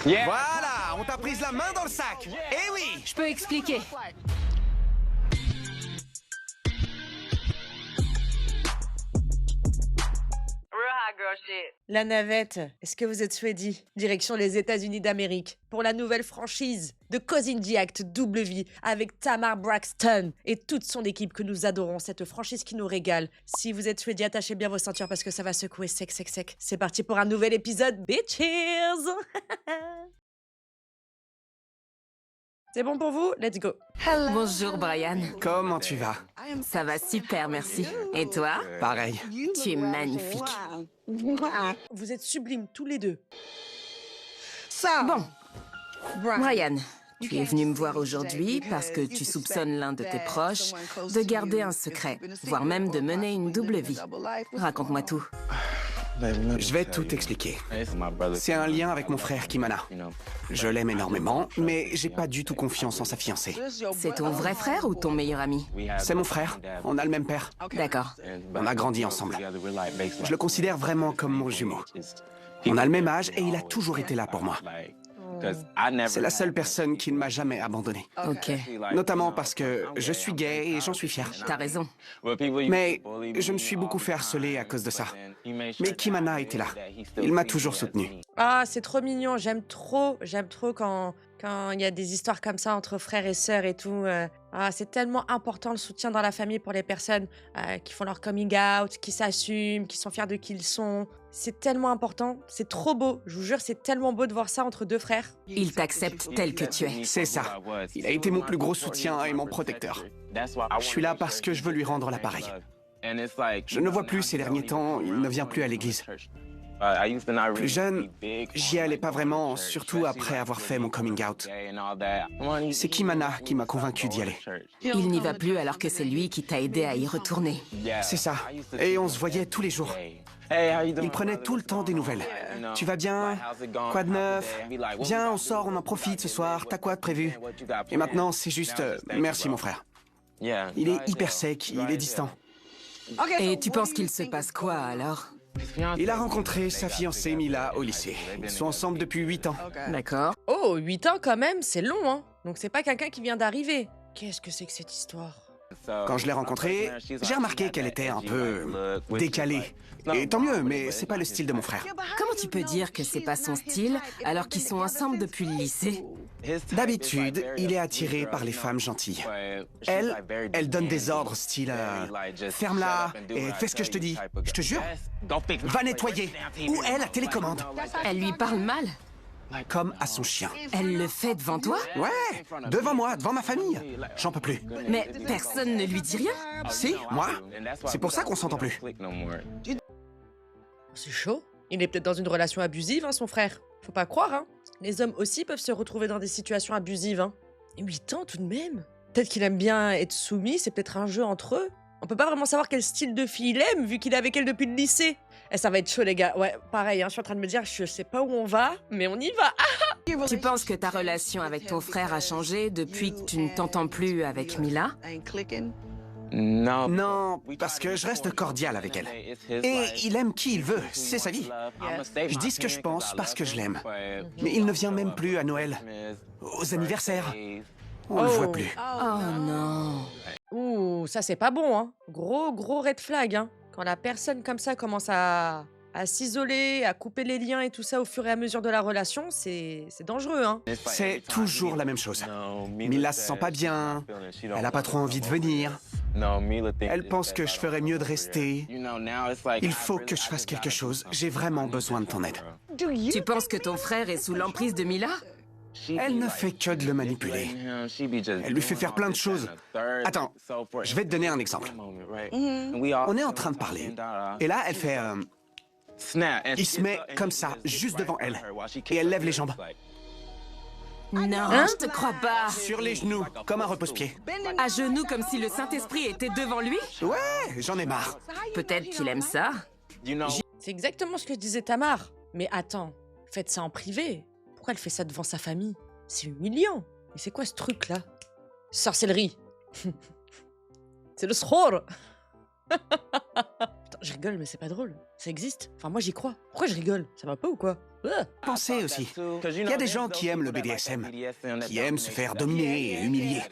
Voilà, on t'a prise la main dans le sac. Eh oui. Je peux expliquer. La navette, est-ce que vous êtes ready? Direction les États-Unis d'Amérique pour la nouvelle franchise de Kozinji Act Double Vie avec Tamar Braxton et toute son équipe que nous adorons, cette franchise qui nous régale. Si vous êtes ready, attachez bien vos ceintures parce que ça va secouer sec, sec, sec. C'est parti pour un nouvel épisode, bitches. C'est bon pour vous? Let's go. Bonjour Brian. Comment tu vas? Ça va super, merci. Et toi? Pareil. Tu es magnifique. Vous êtes sublimes tous les deux. Bon, Brian, tu es venu me voir aujourd'hui parce que tu soupçonnes l'un de tes proches de garder un secret, voire même de mener une double vie. Raconte-moi tout. Je vais tout expliquer. C'est un lien avec mon frère Kimana. Je l'aime énormément, mais j'ai pas du tout confiance en sa fiancée. C'est ton vrai frère ou ton meilleur ami? C'est mon frère. On a le même père. D'accord. On a grandi ensemble. Je le considère vraiment comme mon jumeau. On a le même âge et il a toujours été là pour moi. C'est la seule personne qui ne m'a jamais abandonné. Ok, Notamment parce que je suis gay et j'en suis fier. t'as raison. Mais je me suis beaucoup fait harceler à cause de ça. Mais Kimana était là. Il m'a toujours soutenu. Ah, c'est trop mignon. J'aime trop quand il y a des histoires comme ça entre frères et sœurs et tout. Ah, c'est tellement important le soutien dans la famille pour les personnes qui font leur coming out, qui s'assument, qui sont fiers de qui ils sont. C'est tellement important. C'est trop beau. Je vous jure, c'est tellement beau de voir ça entre deux frères. Il t'accepte tel que tu es. C'est ça. Il a été mon plus gros soutien et mon protecteur. Je suis là parce que je veux lui rendre l'appareil. Je ne vois plus ces derniers temps, il ne vient plus à l'église. Plus jeune, j'y allais pas vraiment, surtout après avoir fait mon coming out. C'est Kimana qui m'a convaincu d'y aller. Il n'y va plus alors que c'est lui qui t'a aidé à y retourner. C'est ça. Et on se voyait tous les jours. Il prenait tout le temps des nouvelles. Tu vas bien? Quoi de neuf? Viens, on sort, on en profite ce soir. T'as quoi de prévu? Et maintenant, c'est juste merci mon frère. Il est hyper sec, il est distant. Et tu penses qu'il se passe quoi alors? Il a rencontré sa fiancée Mila au lycée. Ils sont ensemble depuis 8 ans. D'accord. Oh, 8 ans quand même, c'est long, hein. Donc c'est pas quelqu'un qui vient d'arriver. Qu'est-ce que c'est que cette histoire? Quand je l'ai rencontrée, j'ai remarqué qu'elle était un peu décalée. Et tant mieux, mais c'est pas le style de mon frère. Comment tu peux dire que c'est pas son style alors qu'ils sont ensemble depuis le lycée? D'habitude, il est attiré par les femmes gentilles. Elle donne des ordres style ferme-la et fais ce que je te dis. Je te jure, va nettoyer. Ou elle a télécommande. Elle lui parle mal? Comme à son chien. Elle le fait devant toi? Ouais, devant moi, devant ma famille. J'en peux plus. Mais personne ne lui dit rien? Si, moi. C'est pour ça qu'on s'entend plus. C'est chaud. Il est peut-être dans une relation abusive, hein, son frère. Faut pas croire, hein. Les hommes aussi peuvent se retrouver dans des situations abusives, hein. Et 8 ans tout de même. Peut-être qu'il aime bien être soumis, c'est peut-être un jeu entre eux. On peut pas vraiment savoir quel style de fille il aime, vu qu'il est avec elle depuis le lycée. Eh, ça va être chaud, les gars. Ouais, pareil, hein, je suis en train de me dire, je sais pas où on va, mais on y va. Ah. Tu penses que ta relation avec ton frère a changé depuis que tu ne t'entends plus avec Mila? Non, parce que je reste cordial avec elle. Et il aime qui il veut, c'est sa vie. Je dis ce que je pense parce que je l'aime. Mais il ne vient même plus à Noël, aux anniversaires. On le voit plus. Oh non. Ouh, ça c'est pas bon, hein. Gros red flag, hein. Quand la personne comme ça commence à s'isoler, à couper les liens et tout ça au fur et à mesure de la relation, c'est dangereux, hein. C'est toujours la même chose. Mila se sent pas bien, elle a pas trop envie de venir. Elle pense que je ferais mieux de rester. Il faut que je fasse quelque chose, j'ai vraiment besoin de ton aide. Tu penses que ton frère est sous l'emprise de Mila? Elle ne fait que de le manipuler. Elle lui fait faire plein de choses. Attends, je vais te donner un exemple. On est en train de parler. Et là, elle fait... il se met comme ça, juste devant elle. Et elle lève les jambes. Non, Hein? je te crois pas. Sur les genoux, comme un repose-pied. À genoux comme si le Saint-Esprit était devant lui? Ouais, j'en ai marre. Peut-être qu'il aime ça. C'est exactement ce que disait Tamar. Mais attends, faites ça en privé. Pourquoi elle fait ça devant sa famille? C'est humiliant. Et c'est quoi ce truc-là? Sorcellerie. C'est le srour. Putain, je rigole, mais c'est pas drôle. Ça existe. Enfin, moi, j'y crois. Pourquoi je rigole? Ça va pas ou quoi? Pensez aussi. Il y a des gens qui aiment le BDSM, qui aiment se faire dominer et humilier.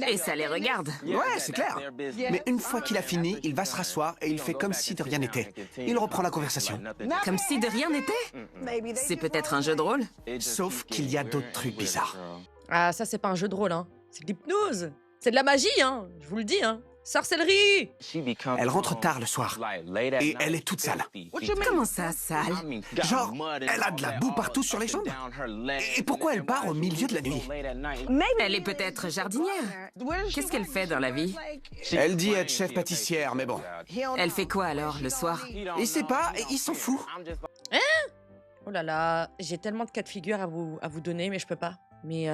Et ça les regarde. Ouais, c'est clair. Mais une fois qu'il a fini, il va se rasseoir et il fait comme si de rien n'était. Il reprend la conversation. Comme si de rien n'était? C'est peut-être un jeu de rôle? Sauf qu'il y a d'autres trucs bizarres. Ah, ça, c'est pas un jeu de rôle, hein. C'est de l'hypnose. C'est de la magie, hein. Je vous le dis, hein. Sorcellerie! Elle rentre tard le soir et elle est toute sale. Comment ça, sale? Genre, elle a de la boue partout sur les jambes. Et pourquoi elle part au milieu de la nuit? Elle est peut-être jardinière. Qu'est-ce qu'elle fait dans la vie? Elle dit être chef pâtissière, mais bon. Elle fait quoi alors, le soir? Il sait pas et il s'en fout. Hein? Oh là là, j'ai tellement de cas de figure à vous donner, mais je peux pas. Mais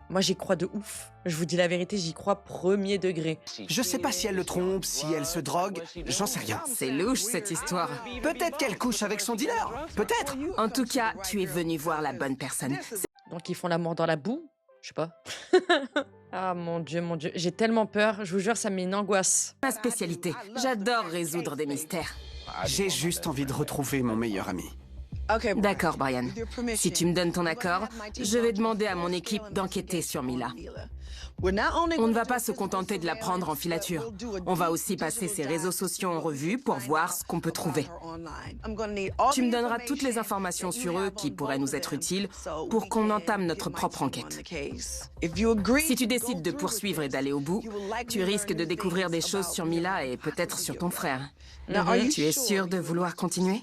moi, j'y crois de ouf. Je vous dis la vérité, j'y crois premier degré. Je sais pas si elle le trompe, si elle se drogue, j'en sais rien. C'est louche, cette histoire. Peut-être qu'elle couche avec son dealer, peut-être. En tout cas, tu es venu voir la bonne personne. Donc, ils font l'amour dans la boue? Je sais pas. Ah, mon Dieu, j'ai tellement peur. Je vous jure, ça met une angoisse. Ma spécialité. J'adore résoudre des mystères. J'ai juste envie de retrouver mon meilleur ami. D'accord, Brian. Si tu me donnes ton accord, je vais demander à mon équipe d'enquêter sur Mila. On ne va pas se contenter de la prendre en filature. On va aussi passer ses réseaux sociaux en revue pour voir ce qu'on peut trouver. Tu me donneras toutes les informations sur eux qui pourraient nous être utiles pour qu'on entame notre propre enquête. Si tu décides de poursuivre et d'aller au bout, tu risques de découvrir des choses sur Mila et peut-être sur ton frère. Tu es sûr de vouloir continuer?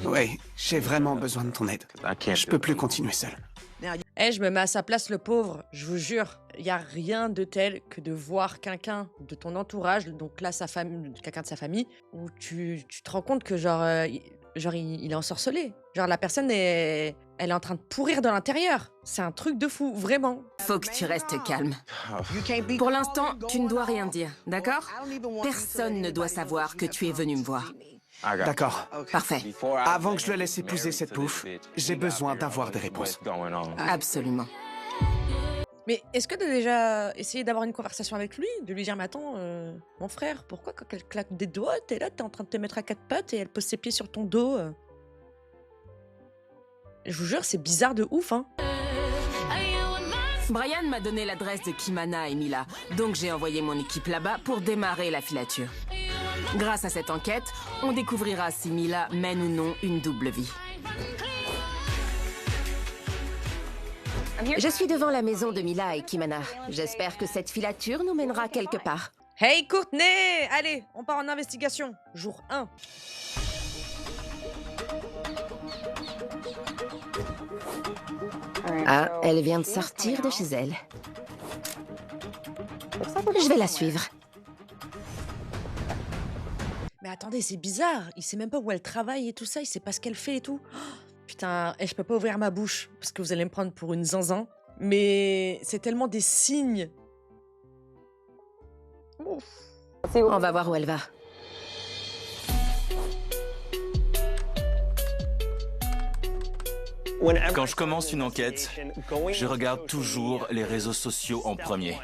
Oui, j'ai vraiment besoin de ton aide. Je peux plus continuer seul. Je me mets à sa place, le pauvre. Je vous jure, il y a rien de tel que de voir quelqu'un de ton entourage, donc là, sa famille, quelqu'un de sa famille, où tu te rends compte que il est ensorcelé. Genre, la personne elle est en train de pourrir de l'intérieur. C'est un truc de fou, vraiment. Faut que tu restes calme. Pour l'instant, tu ne dois rien dire, d'accord? Personne ne doit savoir que tu es venu me voir. D'accord. Parfait. Avant que je le laisse épouser cette pouffe, j'ai besoin d'avoir des réponses. Absolument. Mais est-ce que tu as déjà essayé d'avoir une conversation avec lui? De lui dire, mais attends, mon frère, pourquoi quand elle claque des doigts, t'es là, t'es en train de te mettre à quatre pattes et elle pose ses pieds sur ton dos? Je vous jure, c'est bizarre de ouf, hein. Brian m'a donné l'adresse de Kimana et Mila, donc j'ai envoyé mon équipe là-bas pour démarrer la filature. Grâce à cette enquête, on découvrira si Mila mène ou non une double vie. Je suis devant la maison de Mila et Kimana. J'espère que cette filature nous mènera quelque part. Hey Courtney! Allez, on part en investigation. Jour 1. Ah, elle vient de sortir de chez elle. Je vais la suivre. Mais attendez, c'est bizarre. Il sait même pas où elle travaille et tout ça. Il sait pas ce qu'elle fait et tout. Oh, putain, je peux pas ouvrir ma bouche parce que vous allez me prendre pour une zinzin. Mais c'est tellement des signes. Ouf. On va voir où elle va. Quand je commence une enquête, je regarde toujours les réseaux sociaux en premier.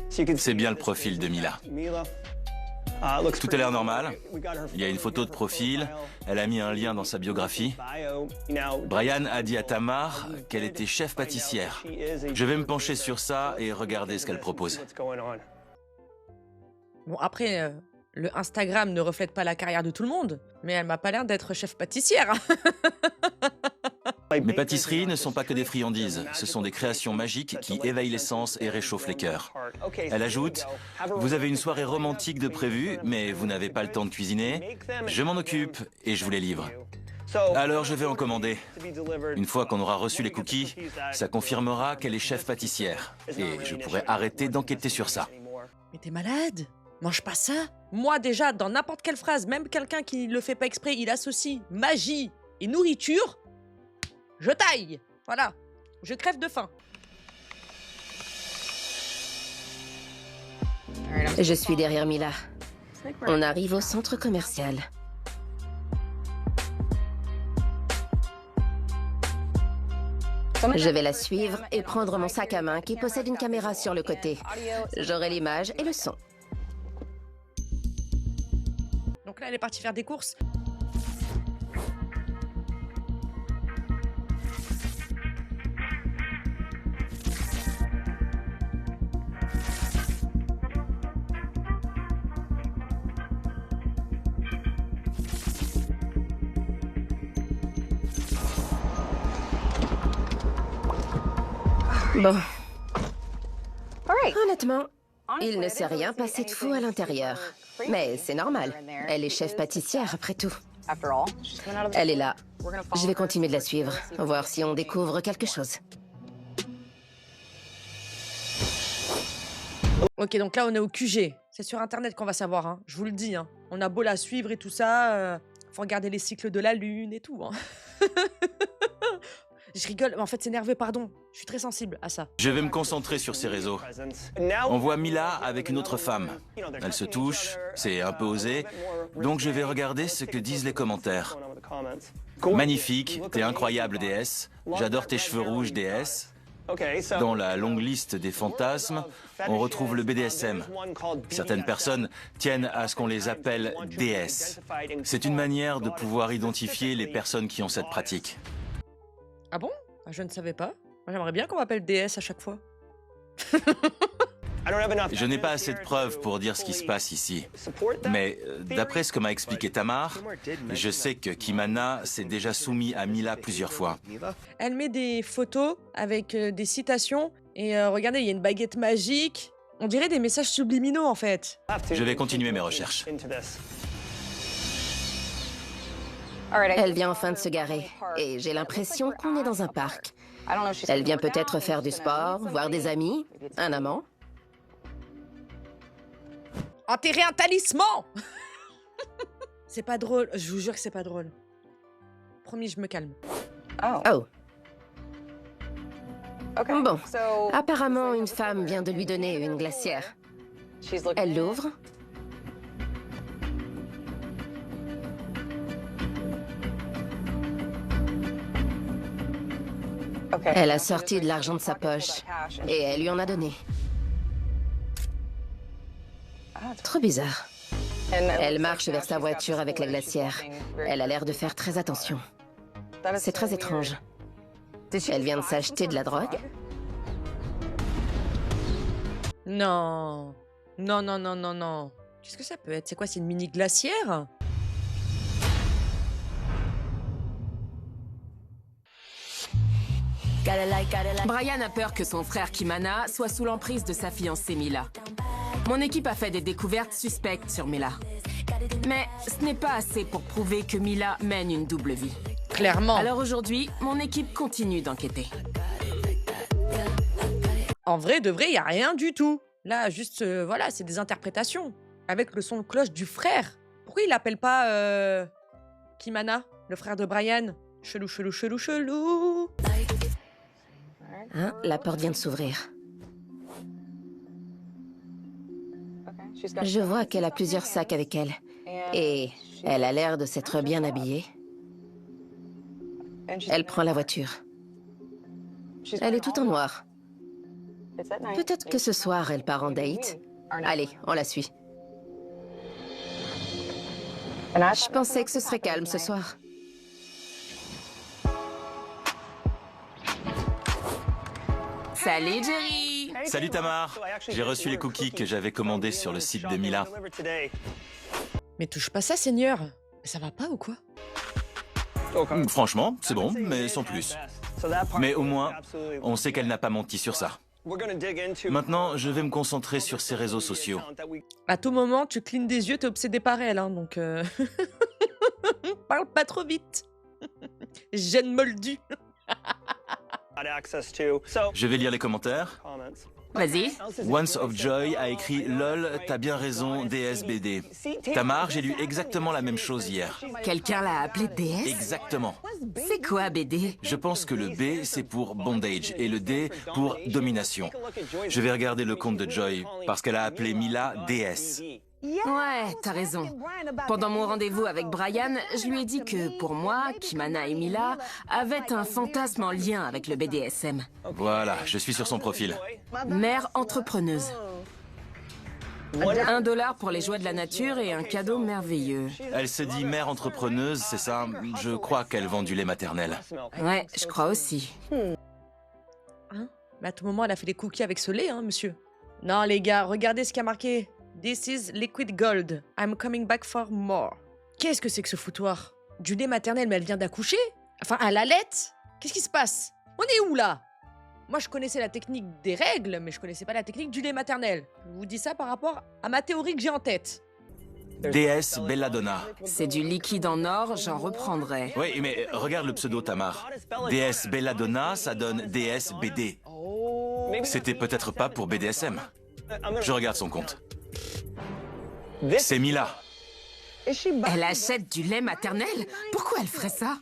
C'est bien le profil de Mila. Tout a l'air normal. Il y a une photo de profil. Elle a mis un lien dans sa biographie. Brian a dit à Tamar qu'elle était chef pâtissière. Je vais me pencher sur ça et regarder ce qu'elle propose. Bon, après, le Instagram ne reflète pas la carrière de tout le monde, mais elle m'a pas l'air d'être chef pâtissière. Mes pâtisseries ne sont pas que des friandises, ce sont des créations magiques qui éveillent les sens et réchauffent les cœurs. Elle ajoute, vous avez une soirée romantique de prévue, mais vous n'avez pas le temps de cuisiner. Je m'en occupe et je vous les livre. Alors je vais en commander. Une fois qu'on aura reçu les cookies, ça confirmera qu'elle est chef pâtissière. Et je pourrai arrêter d'enquêter sur ça. Mais t'es malade? Mange pas ça. Moi déjà, dans n'importe quelle phrase, même quelqu'un qui le fait pas exprès, il associe magie et nourriture. Je taille. Voilà. Je crève de faim. Je suis derrière Mila. On arrive au centre commercial. Je vais la suivre et prendre mon sac à main qui possède une caméra sur le côté. J'aurai l'image et le son. là, elle est partie faire des courses. Bon. Honnêtement, il ne s'est rien passé de fou à l'intérieur. Mais c'est normal. Elle est chef pâtissière, après tout. Elle est là. Je vais continuer de la suivre, voir si on découvre quelque chose. Ok, donc là, on est au QG. C'est sur Internet qu'on va savoir, hein. Je vous le dis. Hein. On a beau la suivre et tout ça, faut regarder les cycles de la Lune et tout. Hein. Je rigole, mais en fait, c'est nerveux, pardon. Je suis très sensible à ça. Je vais me concentrer sur ces réseaux. On voit Mila avec une autre femme. Elles se touchent, c'est un peu osé. Donc je vais regarder ce que disent les commentaires. Magnifique, t'es incroyable, déesse. J'adore tes cheveux rouges, déesse. Dans la longue liste des fantasmes, on retrouve le BDSM. Certaines personnes tiennent à ce qu'on les appelle déesses. C'est une manière de pouvoir identifier les personnes qui ont cette pratique. Ah bon? Je ne savais pas. Moi, j'aimerais bien qu'on m'appelle déesse à chaque fois. Je n'ai pas assez de preuves pour dire ce qui se passe ici. Mais d'après ce que m'a expliqué Tamar, je sais que Kimana s'est déjà soumis à Mila plusieurs fois. Elle met des photos avec des citations. Et regardez, il y a une baguette magique. On dirait des messages subliminaux, en fait. Je vais continuer mes recherches. Elle vient enfin de se garer. Et j'ai l'impression qu'on est dans un parc. Elle vient peut-être faire du sport, voir des amis, un amant. Enterrer un talisman. C'est pas drôle. Je vous jure que c'est pas drôle. Promis, je me calme. Oh. Bon. Apparemment, une femme vient de lui donner une glacière. Elle l'ouvre. Elle a sorti de l'argent de sa poche et elle lui en a donné. Trop bizarre. Elle marche vers sa voiture avec la glacière. Elle a l'air de faire très attention. C'est très étrange. Elle vient de s'acheter de la drogue? Non. Non, non, non, non, non. Qu'est-ce que ça peut être? C'est quoi? C'est une mini glacière? Brian a peur que son frère Kimana soit sous l'emprise de sa fiancée Mila. Mon équipe a fait des découvertes suspectes sur Mila. Mais ce n'est pas assez pour prouver que Mila mène une double vie. Clairement. Alors aujourd'hui, mon équipe continue d'enquêter. En vrai, de vrai, il n'y a rien du tout. Là, juste, voilà, c'est des interprétations. Avec le son de cloche du frère. Pourquoi il l'appelle pas Kimana, le frère de Brian? Chelou, chelou, chelou, chelou. Hein, la porte vient de s'ouvrir. Je vois qu'elle a plusieurs sacs avec elle. Et elle a l'air de s'être bien habillée. Elle prend la voiture. Elle est toute en noir. Peut-être que ce soir, elle part en date. Allez, on la suit. Je pensais que ce serait calme ce soir. Salut Jerry! Salut Tamar! J'ai reçu les cookies que j'avais commandés sur le site de Mila. Mais touche pas ça, Seigneur! Ça va pas ou quoi? Franchement, c'est bon, mais sans plus. Mais au moins, on sait qu'elle n'a pas menti sur ça. Maintenant, je vais me concentrer sur ses réseaux sociaux. À tout moment, tu clignes des yeux, t'es obsédé par elle, hein, donc... Parle pas trop vite. Jeune moldue. Je vais lire les commentaires. Vas-y. Once of Joy a écrit « Lol, t'as bien raison, DSBD ». Tamar, j'ai lu exactement la même chose hier. Quelqu'un l'a appelé DS? Exactement. C'est quoi BD? Je pense que le B, c'est pour bondage et le D pour domination. Je vais regarder le compte de Joy parce qu'elle a appelé Mila DS. Ouais, t'as raison. Pendant mon rendez-vous avec Brian, je lui ai dit que, pour moi, Kimana et Mila avaient un fantasme en lien avec le BDSM. Voilà, je suis sur son profil. Mère entrepreneuse. $1 pour les joies de la nature et un cadeau merveilleux. Elle se dit mère entrepreneuse, c'est ça? Je crois qu'elle vend du lait maternel. Ouais, je crois aussi. Hein? Mais à tout moment, elle a fait des cookies avec ce lait, hein, monsieur. Non, les gars, regardez ce qu'il y a marqué. This is liquid gold. I'm coming back for more. Qu'est-ce que c'est que ce foutoir? Du lait maternel, mais elle vient d'accoucher? Enfin, à la lettre? Qu'est-ce qui se passe? On est où, là? Moi, je connaissais la technique des règles, mais je connaissais pas la technique du lait maternel. Je vous dis ça par rapport à ma théorie que j'ai en tête. Déesse Belladonna. C'est du liquide en or, j'en reprendrai. Oui, mais regarde le pseudo, Tamar. Déesse Belladonna, ça donne déesse BD. C'était peut-être pas pour BDSM. Je regarde son compte. C'est Mila. Elle achète du lait maternel? Pourquoi elle ferait ça?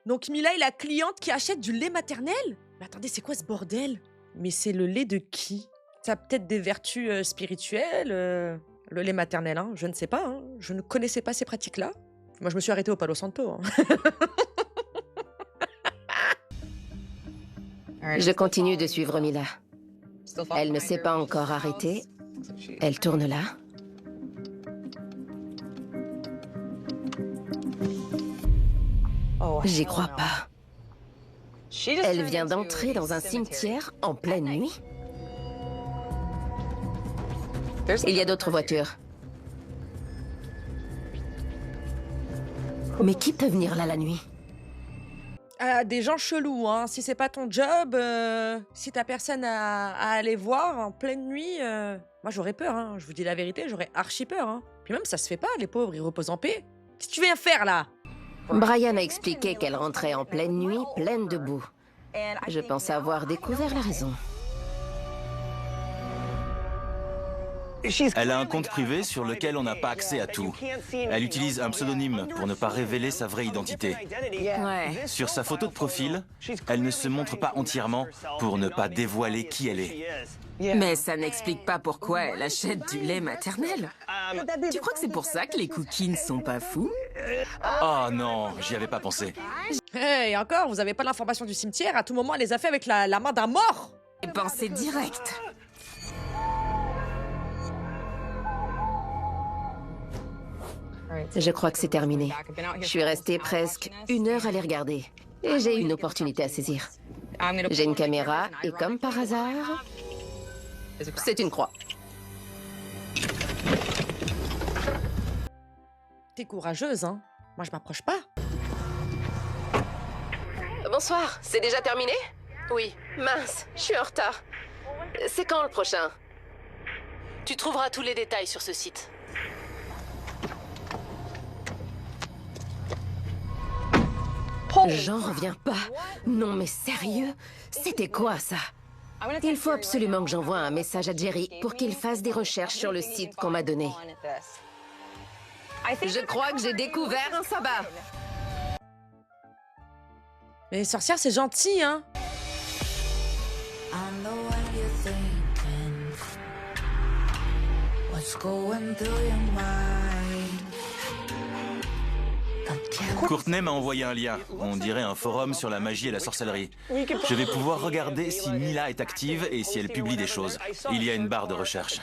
Donc Mila est la cliente qui achète du lait maternel? Mais attendez, c'est quoi ce bordel? Mais c'est le lait de qui? Ça a peut-être des vertus spirituelles, le lait maternel, hein? Je ne sais pas, hein? Je ne connaissais pas ces pratiques-là. Moi, je me suis arrêtée au Palo Santo. Hein. Je continue de suivre Mila. Elle ne s'est pas encore arrêtée. Elle tourne là. J'y crois pas. Elle vient d'entrer dans un cimetière en pleine nuit. Il y a d'autres voitures. Mais qui peut venir là la nuit? Des gens chelous, hein. Si c'est pas ton job, si t'as personne à aller voir en pleine nuit, moi j'aurais peur, hein. Je vous dis la vérité, j'aurais archi peur, hein. Puis même ça se fait pas, les pauvres, ils reposent en paix. Qu'est-ce que tu viens faire là? Brian a expliqué qu'elle rentrait en pleine nuit, pleine de boue. Je pense avoir découvert la raison. Elle a un compte privé sur lequel on n'a pas accès à tout. Elle utilise un pseudonyme pour ne pas révéler sa vraie identité. Ouais. Sur sa photo de profil, elle ne se montre pas entièrement pour ne pas dévoiler qui elle est. Mais ça n'explique pas pourquoi elle achète du lait maternel. Tu crois que c'est pour ça que les cookies ne sont pas fous? Oh non, j'y avais pas pensé. Et encore, vous avez pas l'information du cimetière, à tout moment elle les a fait avec la main d'un mort. J'ai pensé direct. Je crois que c'est terminé. Je suis restée presque 1 heure à les regarder. Et j'ai une opportunité à saisir. J'ai une caméra et comme par hasard, c'est une croix. T'es courageuse, hein? Moi je m'approche pas. Bonsoir, c'est déjà terminé? Oui. Mince, je suis en retard. C'est quand le prochain? Tu trouveras tous les détails sur ce site. J'en reviens pas. Non mais sérieux? C'était quoi ça? Il faut absolument que j'envoie un message à Jerry pour qu'il fasse des recherches sur le site qu'on m'a donné. Je crois que j'ai découvert un sabbat. Mais les sorcières, c'est gentil, hein? Courtney m'a envoyé un lien. On dirait un forum sur la magie et la sorcellerie. Je vais pouvoir regarder si Mila est active et si elle publie des choses. Il y a une barre de recherche.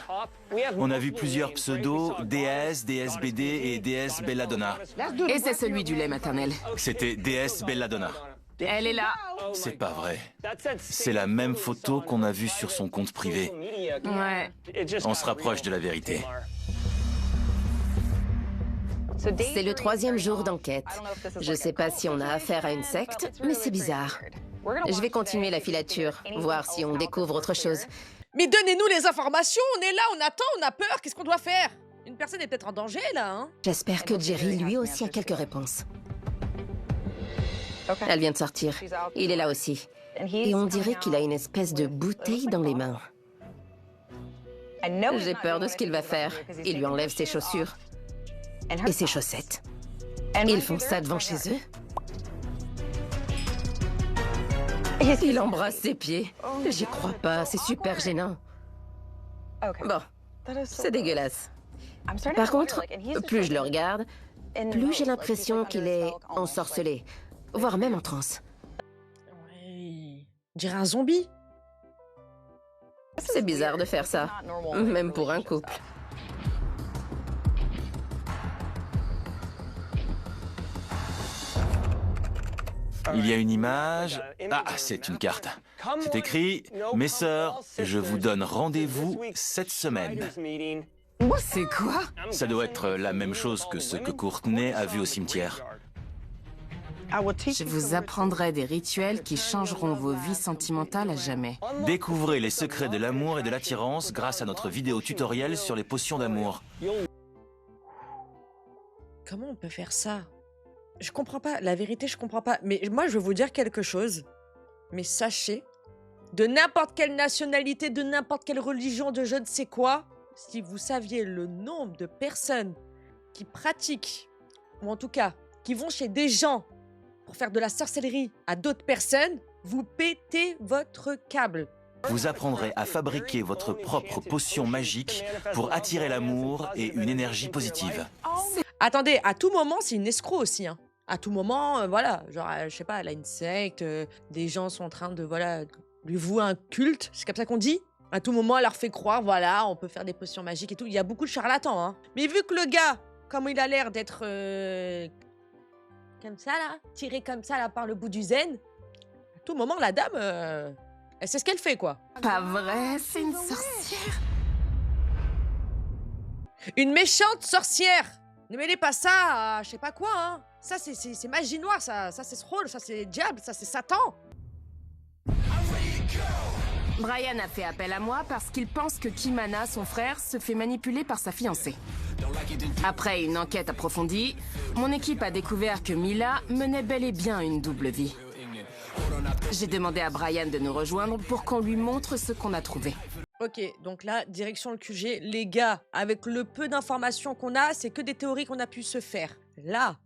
On a vu plusieurs pseudos, déesse, déesse BD et déesse Belladonna. Et c'est celui du lait maternel. C'était déesse Belladonna. Elle est là. C'est pas vrai. C'est la même photo qu'on a vue sur son compte privé. Ouais. On se rapproche de la vérité. C'est le 3e jour d'enquête. Je sais pas si on a affaire à une secte, mais c'est bizarre. Je vais continuer la filature, voir si on découvre autre chose. Mais donnez-nous les informations, on est là, on attend, on a peur, qu'est-ce qu'on doit faire? Une personne est peut-être en danger, là, hein? J'espère que Jerry, lui aussi, a quelques réponses. Elle vient de sortir. Il est là aussi. Et on dirait qu'il a une espèce de bouteille dans les mains. J'ai peur de ce qu'il va faire. Il lui enlève ses chaussures. Et ses chaussettes. Ils font ça devant chez eux. Il embrasse ses pieds. J'y crois pas, c'est super gênant. Bon, c'est dégueulasse. Par contre, plus je le regarde, plus j'ai l'impression qu'il est ensorcelé, voire même en transe. Ouais. On dirait un zombie. C'est bizarre de faire ça, même pour un couple. Il y a une image... Ah, c'est une carte. C'est écrit « Mes sœurs, je vous donne rendez-vous cette semaine ». C'est quoi? Ça doit être la même chose que ce que Courtney a vu au cimetière. Je vous apprendrai des rituels qui changeront vos vies sentimentales à jamais. Découvrez les secrets de l'amour et de l'attirance grâce à notre vidéo tutoriel sur les potions d'amour. Comment on peut faire ça? Je comprends pas. La vérité, je comprends pas. Mais moi, je vais vous dire quelque chose. Mais sachez, de n'importe quelle nationalité, de n'importe quelle religion, de je ne sais quoi, si vous saviez le nombre de personnes qui pratiquent, ou en tout cas, qui vont chez des gens pour faire de la sorcellerie à d'autres personnes, vous pétez votre câble. Vous apprendrez à fabriquer votre propre potion magique pour attirer l'amour et une énergie positive. Attendez, à tout moment, c'est une escroc aussi, hein. À tout moment, voilà, genre, je sais pas, elle a une secte, des gens sont en train de, voilà, lui vouer un culte, c'est comme ça qu'on dit. À tout moment, elle leur fait croire, voilà, on peut faire des potions magiques et tout. Il y a beaucoup de charlatans, hein. Mais vu que le gars, comme il a l'air d'être comme ça, là, tiré comme ça, là, par le bout du zen, à tout moment, la dame, elle sait ce qu'elle fait, quoi. Pas vrai, c'est une sorcière. Une méchante sorcière. Ne mêlez pas ça à je sais pas quoi, hein. Ça, c'est magie noire, ça c'est ce rôle, ça c'est diable, ça c'est Satan. Brian a fait appel à moi parce qu'il pense que Kimana, son frère, se fait manipuler par sa fiancée. Après une enquête approfondie, mon équipe a découvert que Mila menait bel et bien une double vie. J'ai demandé à Brian de nous rejoindre pour qu'on lui montre ce qu'on a trouvé. Ok, donc là, direction le QG. Les gars, avec le peu d'informations qu'on a, c'est que des théories qu'on a pu se faire. Là,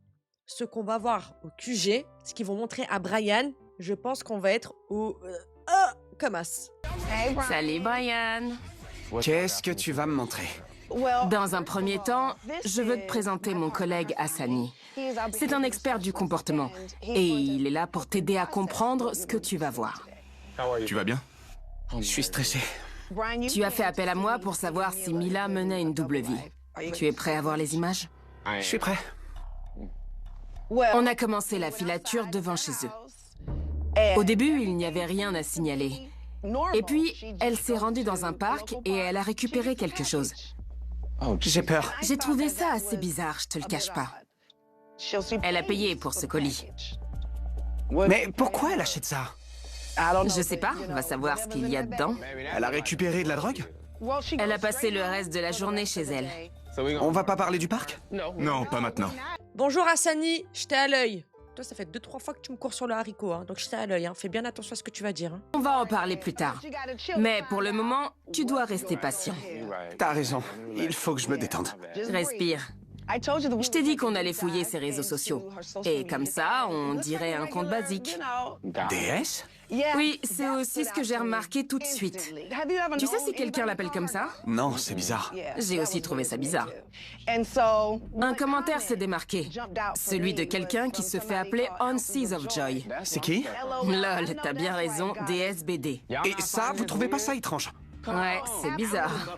ce qu'on va voir au QG, ce qu'ils vont montrer à Brian, je pense qu'on va être au... comme as. Salut Brian. Qu'est-ce que tu vas me montrer? Dans un premier temps, je veux te présenter mon collègue Hassani. C'est un expert du comportement et il est là pour t'aider à comprendre ce que tu vas voir. Tu vas bien? Je suis stressé. Tu as fait appel à moi pour savoir si Mila menait une double vie. Tu es prêt à voir les images? Je suis prêt. On a commencé la filature devant chez eux. Au début, il n'y avait rien à signaler. Et puis, elle s'est rendue dans un parc et elle a récupéré quelque chose. J'ai peur. J'ai trouvé ça assez bizarre, je te le cache pas. Elle a payé pour ce colis. Mais pourquoi elle achète ça? Je sais pas, on va savoir ce qu'il y a dedans. Elle a récupéré de la drogue? Elle a passé le reste de la journée chez elle. On va pas parler du parc? Non, pas maintenant. Bonjour Hassani, je t'ai à l'œil. Toi, ça fait 2-3 fois que tu me cours sur le haricot, hein, donc je t'ai à l'œil. Hein. Fais bien attention à ce que tu vas dire. Hein. On va en parler plus tard. Mais pour le moment, tu dois rester patient. T'as raison. Il faut que je me détende. Respire. Je t'ai dit qu'on allait fouiller ses réseaux sociaux. Et comme ça, on dirait un compte basique. DS? Oui, c'est aussi ce que j'ai remarqué tout de suite. Tu sais si quelqu'un l'appelle comme ça? Non, c'est bizarre. J'ai aussi trouvé ça bizarre. Un commentaire s'est démarqué. Celui de quelqu'un qui se fait appeler On Seas of Joy. C'est qui? Lol, t'as bien raison, DSBD. Et ça, vous trouvez pas ça étrange? Ouais, c'est bizarre.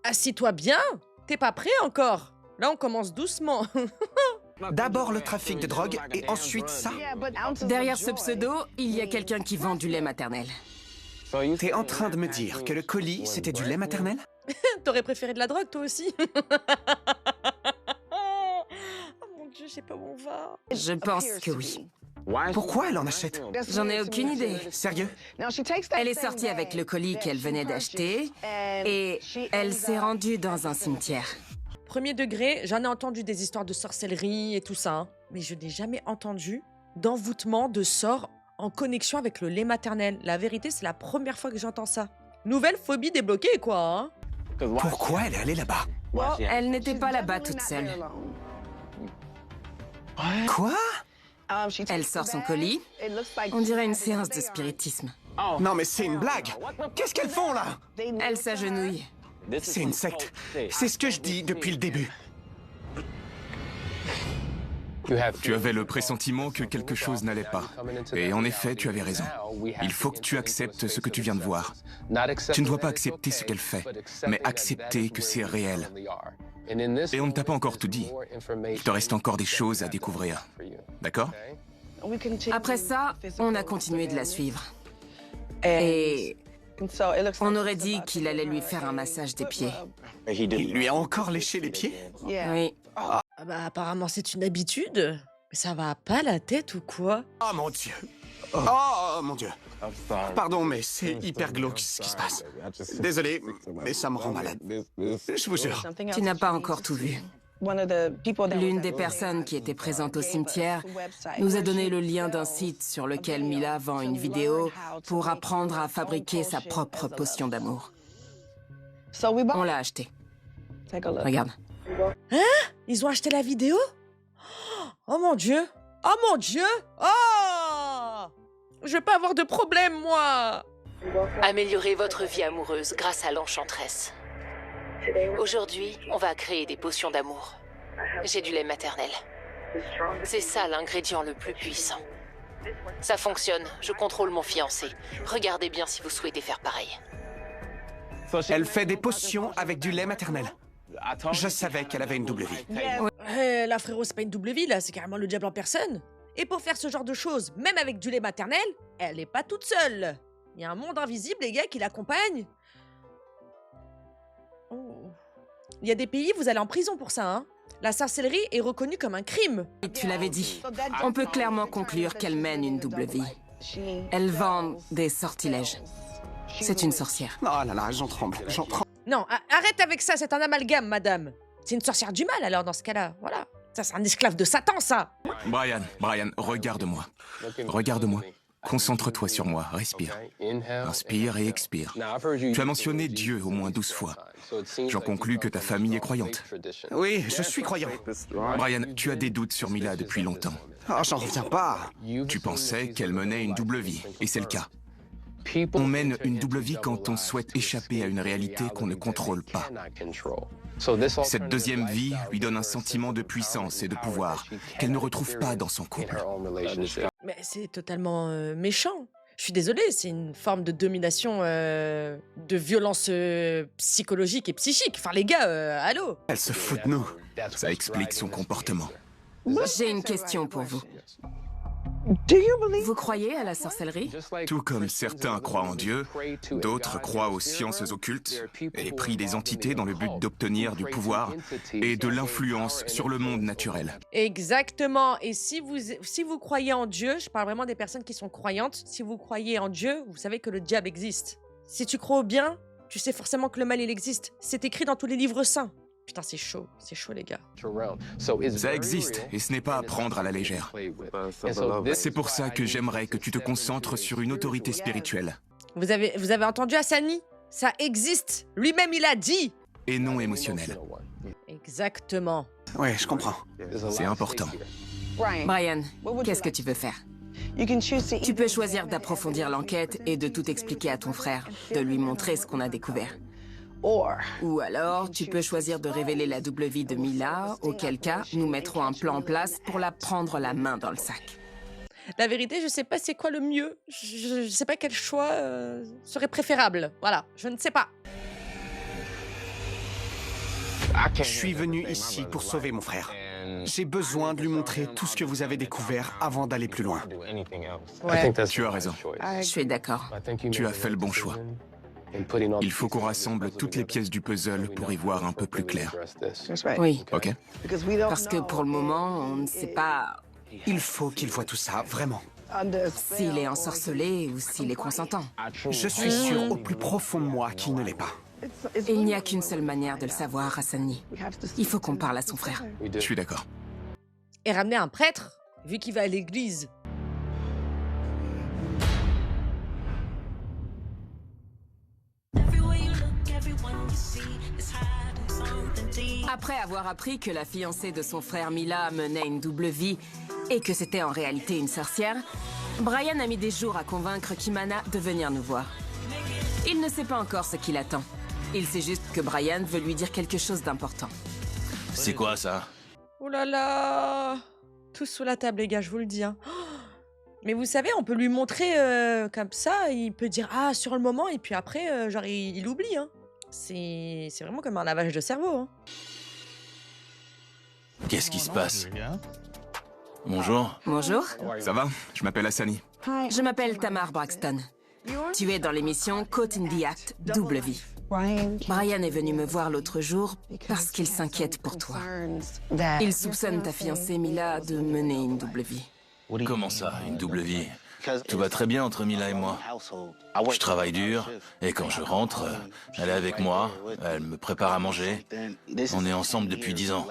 Assis-toi bien. T'es pas prêt encore. Là, on commence doucement. D'abord le trafic de drogue et ensuite ça? Derrière ce pseudo, il y a quelqu'un qui vend du lait maternel. T'es en train de me dire que le colis, c'était du lait maternel? T'aurais préféré de la drogue, toi aussi? Oh mon Dieu, je sais pas où on va. Je pense que oui. Pourquoi elle en achète? J'en ai aucune idée. Sérieux? Elle est sortie avec le colis qu'elle venait d'acheter et elle s'est rendue dans un cimetière. Premier degré, j'en ai entendu des histoires de sorcellerie et tout ça, hein, mais je n'ai jamais entendu d'envoûtement de sorts en connexion avec le lait maternel. La vérité, c'est la première fois que j'entends ça. Nouvelle phobie débloquée, quoi. Hein. Pourquoi elle est allée là-bas? Elle n'était pas là-bas toute seule. Quoi? Elle sort son colis. On dirait une séance de spiritisme. Non mais c'est une blague! Qu'est-ce qu'elles font là? Elle s'agenouille. C'est une secte. C'est ce que je dis depuis le début. Tu avais le pressentiment que quelque chose n'allait pas. Et en effet, tu avais raison. Il faut que tu acceptes ce que tu viens de voir. Tu ne dois pas accepter ce qu'elle fait, mais accepter que c'est réel. Et on ne t'a pas encore tout dit. Il te reste encore des choses à découvrir. D'accord? Après ça, on a continué de la suivre. Et on aurait dit qu'il allait lui faire un massage des pieds. Il lui a encore léché les pieds? Oui. Ah bah apparemment c'est une habitude. Mais ça va pas la tête ou quoi? Oh mon Dieu! Oh mon Dieu! Pardon, mais c'est hyper glauque ce qui se passe. Désolé, mais ça me rend malade. Je vous jure. Tu n'as pas encore tout vu. L'une des personnes qui était présente au cimetière nous a donné le lien d'un site sur lequel Mila vend une vidéo pour apprendre à fabriquer sa propre potion d'amour. On l'a achetée. Regarde. Hein? Ils ont acheté la vidéo? Oh mon Dieu! Oh mon Dieu! Oh! Je vais pas avoir de problème, moi! Améliorez votre vie amoureuse grâce à l'enchanteresse. Aujourd'hui, on va créer des potions d'amour. J'ai du lait maternel. C'est ça l'ingrédient le plus puissant. Ça fonctionne, je contrôle mon fiancé. Regardez bien si vous souhaitez faire pareil. Elle fait des potions avec du lait maternel. Je savais qu'elle avait une double vie. Là, frérot, c'est pas une double vie, là, c'est carrément le diable en personne. Et pour faire ce genre de choses, même avec du lait maternel, elle est pas toute seule. Il y a un monde invisible, les gars, qui l'accompagne. Oh. Il y a des pays, vous allez en prison pour ça, hein. La sorcellerie est reconnue comme un crime. Et tu l'avais dit. On peut clairement conclure qu'elle mène une double vie. Elle vend des sortilèges. C'est une sorcière. Oh là là, j'en tremble, j'en tremble. Non, arrête avec ça, c'est un amalgame, madame. C'est une sorcière du mal, alors, dans ce cas-là. Voilà. Ça, c'est un esclave de Satan, ça. Brian, regarde-moi. Regarde-moi. Concentre-toi sur moi, respire. Inspire et expire. Tu as mentionné Dieu au moins 12 fois. J'en conclus que ta famille est croyante. Oui, je suis croyant. Brian, tu as des doutes sur Mila depuis longtemps. Oh, j'en reviens pas. Tu pensais qu'elle menait une double vie, et c'est le cas. On mène une double vie quand on souhaite échapper à une réalité qu'on ne contrôle pas. Cette deuxième vie lui donne un sentiment de puissance et de pouvoir qu'elle ne retrouve pas dans son couple. Mais c'est totalement méchant. Je suis désolée, c'est une forme de domination, de violence psychologique et psychique. Enfin, les gars, allô? Elle se fout de nous. Ça explique son comportement. J'ai une question pour vous. Vous croyez à la sorcellerie? Tout comme certains croient en Dieu, d'autres croient aux sciences occultes et prient des entités dans le but d'obtenir du pouvoir et de l'influence sur le monde naturel. Exactement. Et si vous croyez en Dieu, je parle vraiment des personnes qui sont croyantes, si vous croyez en Dieu, vous savez que le diable existe. Si tu crois au bien, tu sais forcément que le mal, il existe. C'est écrit dans tous les livres saints. Putain, c'est chaud les gars. Ça existe, et ce n'est pas à prendre à la légère. C'est pour ça que j'aimerais que tu te concentres sur une autorité spirituelle. Vous avez entendu Hassani? Ça existe. Lui-même, il a dit. Et non émotionnelle. Exactement. Ouais, je comprends. C'est important. Brian, qu'est-ce que tu veux faire? Tu peux choisir d'approfondir l'enquête et de tout expliquer à ton frère, de lui montrer ce qu'on a découvert. Ou alors, tu peux choisir de révéler la double vie de Mila, auquel cas, nous mettrons un plan en place pour la prendre la main dans le sac. La vérité, je sais pas c'est quoi le mieux. Je sais pas quel choix serait préférable. Voilà, je ne sais pas. Je suis venu ici pour sauver mon frère. J'ai besoin de lui montrer tout ce que vous avez découvert avant d'aller plus loin. Ouais. Tu as raison. Je suis d'accord. Tu as fait le bon choix. Il faut qu'on rassemble toutes les pièces du puzzle pour y voir un peu plus clair. Oui, Ok? parce que pour le moment, on ne sait pas Il faut qu'il voit tout ça, vraiment. s'il est ensorcelé ou s'il est consentant. Je suis sûr au plus profond de moi qu'il ne l'est pas. Il n'y a qu'une seule manière de le savoir, Hassani. Il faut qu'on parle à son frère. Je suis d'accord. Et ramener un prêtre, vu qu'il va à l'église. Après avoir appris que la fiancée de son frère Mila menait une double vie et que c'était en réalité une sorcière, Brian a mis des jours à convaincre Kimana de venir nous voir. Il ne sait pas encore ce qu'il attend. Il sait juste que Brian veut lui dire quelque chose d'important. C'est quoi ça? Oh là là. Tous sous la table, les gars, je vous le dis. Hein. Mais vous savez, on peut lui montrer comme ça, il peut dire « Ah, sur le moment », et puis après, genre, il oublie. Hein. C'est vraiment comme un lavage de cerveau. Hein. Qu'est-ce qui se passe? Bonjour. Bonjour, Ça va? Je m'appelle Hassani. je m'appelle Tamar Braxton. Tu es dans l'émission Caught in the Act, Double Vie. Brian est venu me voir l'autre jour parce qu'il s'inquiète pour toi. Il soupçonne ta fiancée Mila de mener une double vie. Comment ça, une double vie? Tout va très bien entre Mila et moi. Je travaille dur, et quand je rentre, elle est avec moi, elle me prépare à manger. On est ensemble depuis 10 ans.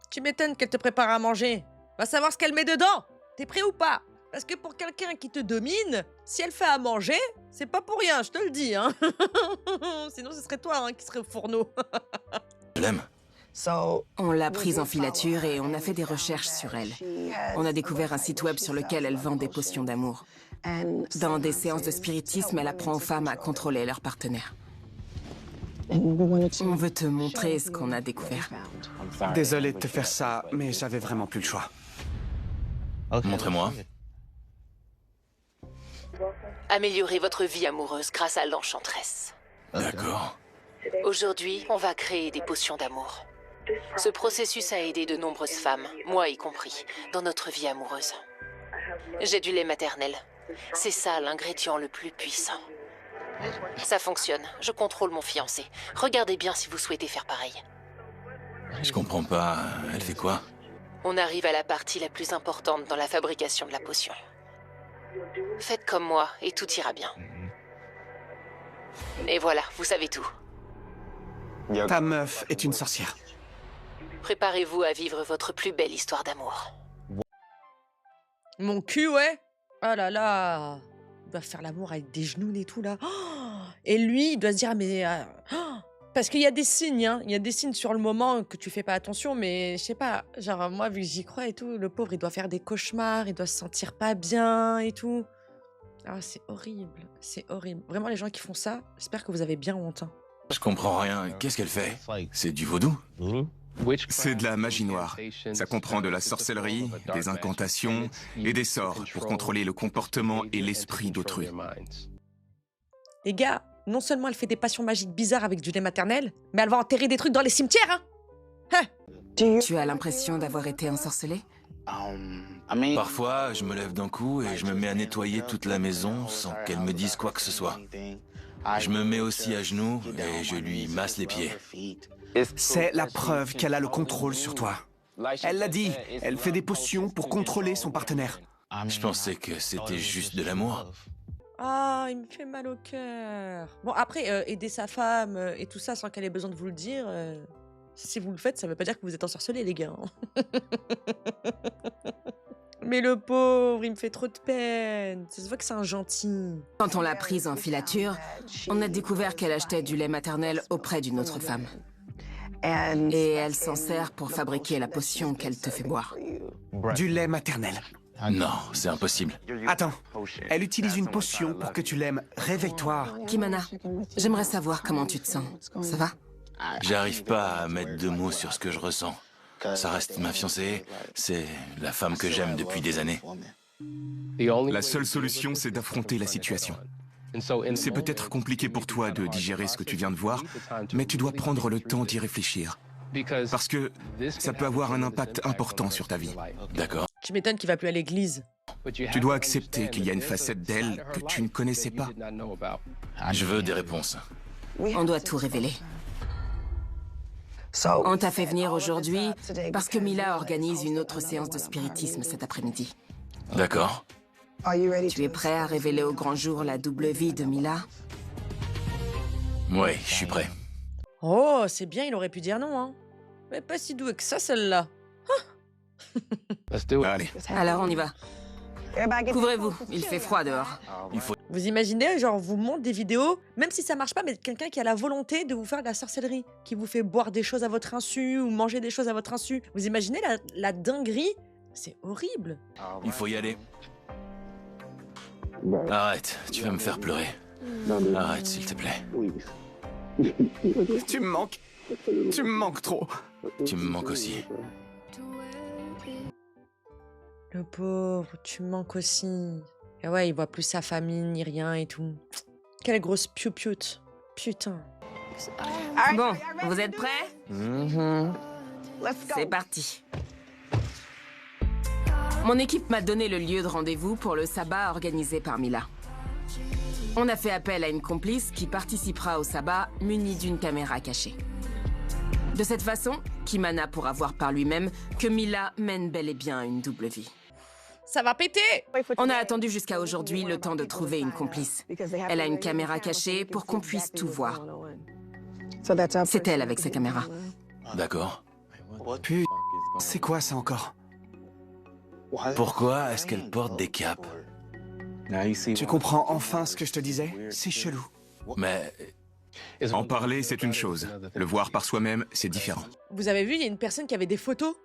Tu m'étonnes qu'elle te prépare à manger. Va savoir ce qu'elle met dedans. T'es prêt ou pas? Parce que pour quelqu'un qui te domine, si elle fait à manger, c'est pas pour rien, je te le dis. Hein. Sinon, ce serait toi qui serais au fourneau. Je l'aime. On l'a prise en filature et on a fait des recherches sur elle. On a découvert un site web sur lequel elle vend des potions d'amour. Dans des séances de spiritisme, elle apprend aux femmes à contrôler leur partenaire. On veut te montrer ce qu'on a découvert. Désolé de te faire ça, mais j'avais vraiment plus le choix. Montrez-moi. Améliorez votre vie amoureuse grâce à l'enchantresse. D'accord. Aujourd'hui, on va créer des potions d'amour. Ce processus a aidé de nombreuses femmes, moi y compris, dans notre vie amoureuse. J'ai du lait maternel. C'est ça l'ingrédient le plus puissant. Ça fonctionne, je contrôle mon fiancé. Regardez bien si vous souhaitez faire pareil. Je comprends pas, elle fait quoi? On arrive à la partie la plus importante dans la fabrication de la potion. Faites comme moi et tout ira bien. Et voilà, vous savez tout. Ta meuf est une sorcière. Préparez-vous à vivre votre plus belle histoire d'amour. Mon cul, ouais. Oh là là. Il doit faire l'amour avec des genoux et tout, là. Oh, et lui, il doit se dire, ah, mais... oh, parce qu'il y a des signes, hein. Il y a des signes sur le moment que tu fais pas attention, mais je sais pas. Genre, moi, vu que j'y crois et tout, le pauvre, il doit faire des cauchemars, il doit se sentir pas bien et tout. Ah, c'est horrible. C'est horrible. Vraiment, les gens qui font ça, j'espère que vous avez bien honte. Hein. Je comprends rien. Qu'est-ce qu'elle fait? C'est du vaudou? C'est de la magie noire. Ça comprend de la sorcellerie, des incantations et des sorts pour contrôler le comportement et l'esprit d'autrui. Les gars, non seulement elle fait des passions magiques bizarres avec du lait maternel, mais elle va enterrer des trucs dans les cimetières, hein. Tu as l'impression d'avoir été ensorcelée? Parfois, je me lève d'un coup et je me mets à nettoyer toute la maison sans qu'elle me dise quoi que ce soit. Je me mets aussi à genoux et je lui masse les pieds. C'est la preuve qu'elle a le contrôle sur toi. Elle l'a dit, elle fait des potions pour contrôler son partenaire. Je pensais que c'était juste de l'amour. Ah, il me fait mal au cœur. Bon, après, aider sa femme et tout ça sans qu'elle ait besoin de vous le dire, si vous le faites, ça veut pas dire que vous êtes ensorcelés, les gars. Hein. Mais le pauvre, il me fait trop de peine. Ça se voit que c'est un gentil. Quand on l'a prise en filature, on a découvert qu'elle achetait du lait maternel auprès d'une autre femme. Et elle s'en sert pour fabriquer la potion qu'elle te fait boire. Du lait maternel. Non, c'est impossible. Attends, elle utilise une potion pour que tu l'aimes. Réveille-toi. Kimana, j'aimerais savoir comment tu te sens. Ça va? J'arrive pas à mettre de mots sur ce que je ressens. Ça reste ma fiancée, c'est la femme que j'aime depuis des années. La seule solution, c'est d'affronter la situation. C'est peut-être compliqué pour toi de digérer ce que tu viens de voir, mais tu dois prendre le temps d'y réfléchir. Parce que ça peut avoir un impact important sur ta vie. D'accord. Tu m'étonnes qu'il va plus à l'église. Tu dois accepter qu'il y a une facette d'elle que tu ne connaissais pas. Je veux des réponses. On doit tout révéler. On t'a fait venir aujourd'hui parce que Mila organise une autre séance de spiritisme cet après-midi. D'accord. Tu es prêt à révéler au grand jour la double vie de Mila? Oui, je suis prêt. Oh, c'est bien, il aurait pu dire non, hein. Mais pas si doué que ça, celle-là. Allez. Alors on y va. Couvrez-vous, il fait froid dehors. Vous imaginez, genre, on vous montre des vidéos, même si ça marche pas, mais quelqu'un qui a la volonté de vous faire de la sorcellerie, qui vous fait boire des choses à votre insu ou manger des choses à votre insu. Vous imaginez la dinguerie? C'est horrible. Il faut y aller. Arrête, tu vas me faire pleurer. Arrête, s'il te plaît. Tu me manques. Tu me manques trop. Tu me manques aussi. Le pauvre, tu me manques aussi. Et ouais, il voit plus sa famille, ni rien et tout. Quelle grosse piou-pioute. Putain. Bon, vous êtes prêts? C'est parti. Mon équipe m'a donné le lieu de rendez-vous pour le sabbat organisé par Mila. On a fait appel à une complice qui participera au sabbat munie d'une caméra cachée. De cette façon, Kimana pourra voir par lui-même que Mila mène bel et bien une double vie. Ça va péter! On a attendu jusqu'à aujourd'hui le temps de trouver une complice. Elle a une caméra cachée pour qu'on puisse tout voir. C'est elle avec sa caméra. D'accord. Putain, c'est quoi ça encore? Pourquoi est-ce qu'elle porte des capes? Tu comprends enfin ce que je te disais? C'est chelou. Mais En parler, c'est une chose. Le voir par soi-même, c'est différent. Vous avez vu, il y a une personne qui avait des photos?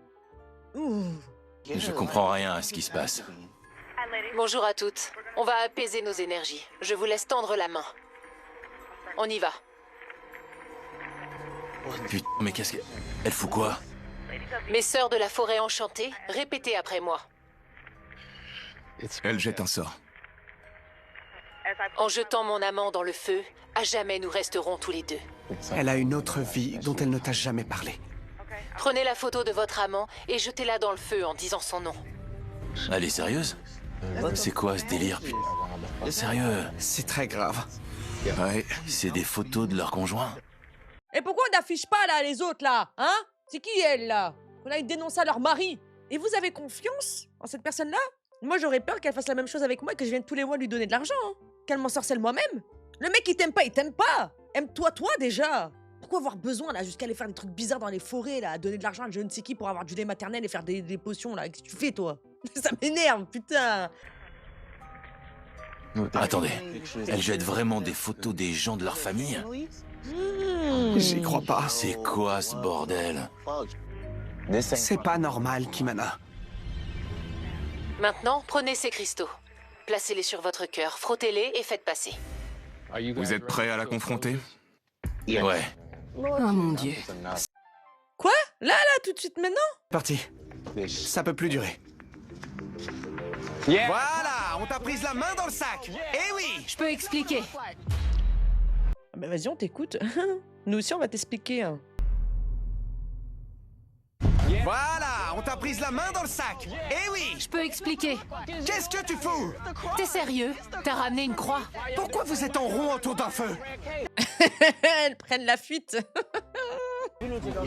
Ouh. je comprends rien à ce qui se passe. Bonjour à toutes. On va apaiser nos énergies. Je vous laisse tendre la main. On y va. Putain, mais qu'est-ce qu'elle... Elle fout quoi? Mes sœurs de la forêt enchantée, répétez après moi. Elle jette un sort. En jetant mon amant dans le feu, à jamais nous resterons tous les deux. Elle a une autre vie dont elle ne t'a jamais parlé. Prenez la photo de votre amant et jetez-la dans le feu en disant son nom. Elle est sérieuse? C'est quoi ce délire, putain? Sérieux? C'est très grave. Ouais. C'est des photos de leur conjoint? Et pourquoi on n'affiche pas, là, les autres, là? Hein? C'est qui, elle, là? On a dénoncé à leur mari. Et vous avez confiance en cette personne-là? Moi, j'aurais peur qu'elle fasse la même chose avec moi et que je vienne tous les mois lui donner de l'argent, hein. Qu'elle m'en sorcelle moi-même. Le mec, il t'aime pas, il t'aime pas. Aime-toi, toi, déjà. Pourquoi avoir besoin, là, jusqu'à aller faire des trucs bizarres dans les forêts, là, à donner de l'argent à je ne sais qui pour avoir du lait maternel et faire des potions, là? Qu'est-ce que tu fais, toi? Ça m'énerve, putain. Attendez, elle jette vraiment des photos des gens de leur famille? J'y crois pas. C'est quoi ce bordel? C'est pas normal, Kimana. Maintenant, prenez ces cristaux. Placez-les sur votre cœur, frottez-les et faites passer. Vous êtes prêts à la confronter? Ouais. Oh mon Dieu. Quoi? Là, tout de suite, maintenant? Parti. Ça peut plus durer. Voilà, on t'a prise la main dans le sac. Eh oui. Je peux expliquer. Ah bah vas-y, on t'écoute. Nous aussi, on va t'expliquer. Hein. Voilà, on t'a prise la main dans le sac. Eh oui. Je peux expliquer. Qu'est-ce que tu fous? T'es sérieux? T'as ramené une croix? Pourquoi vous êtes en rond autour d'un feu? Elles prennent la fuite.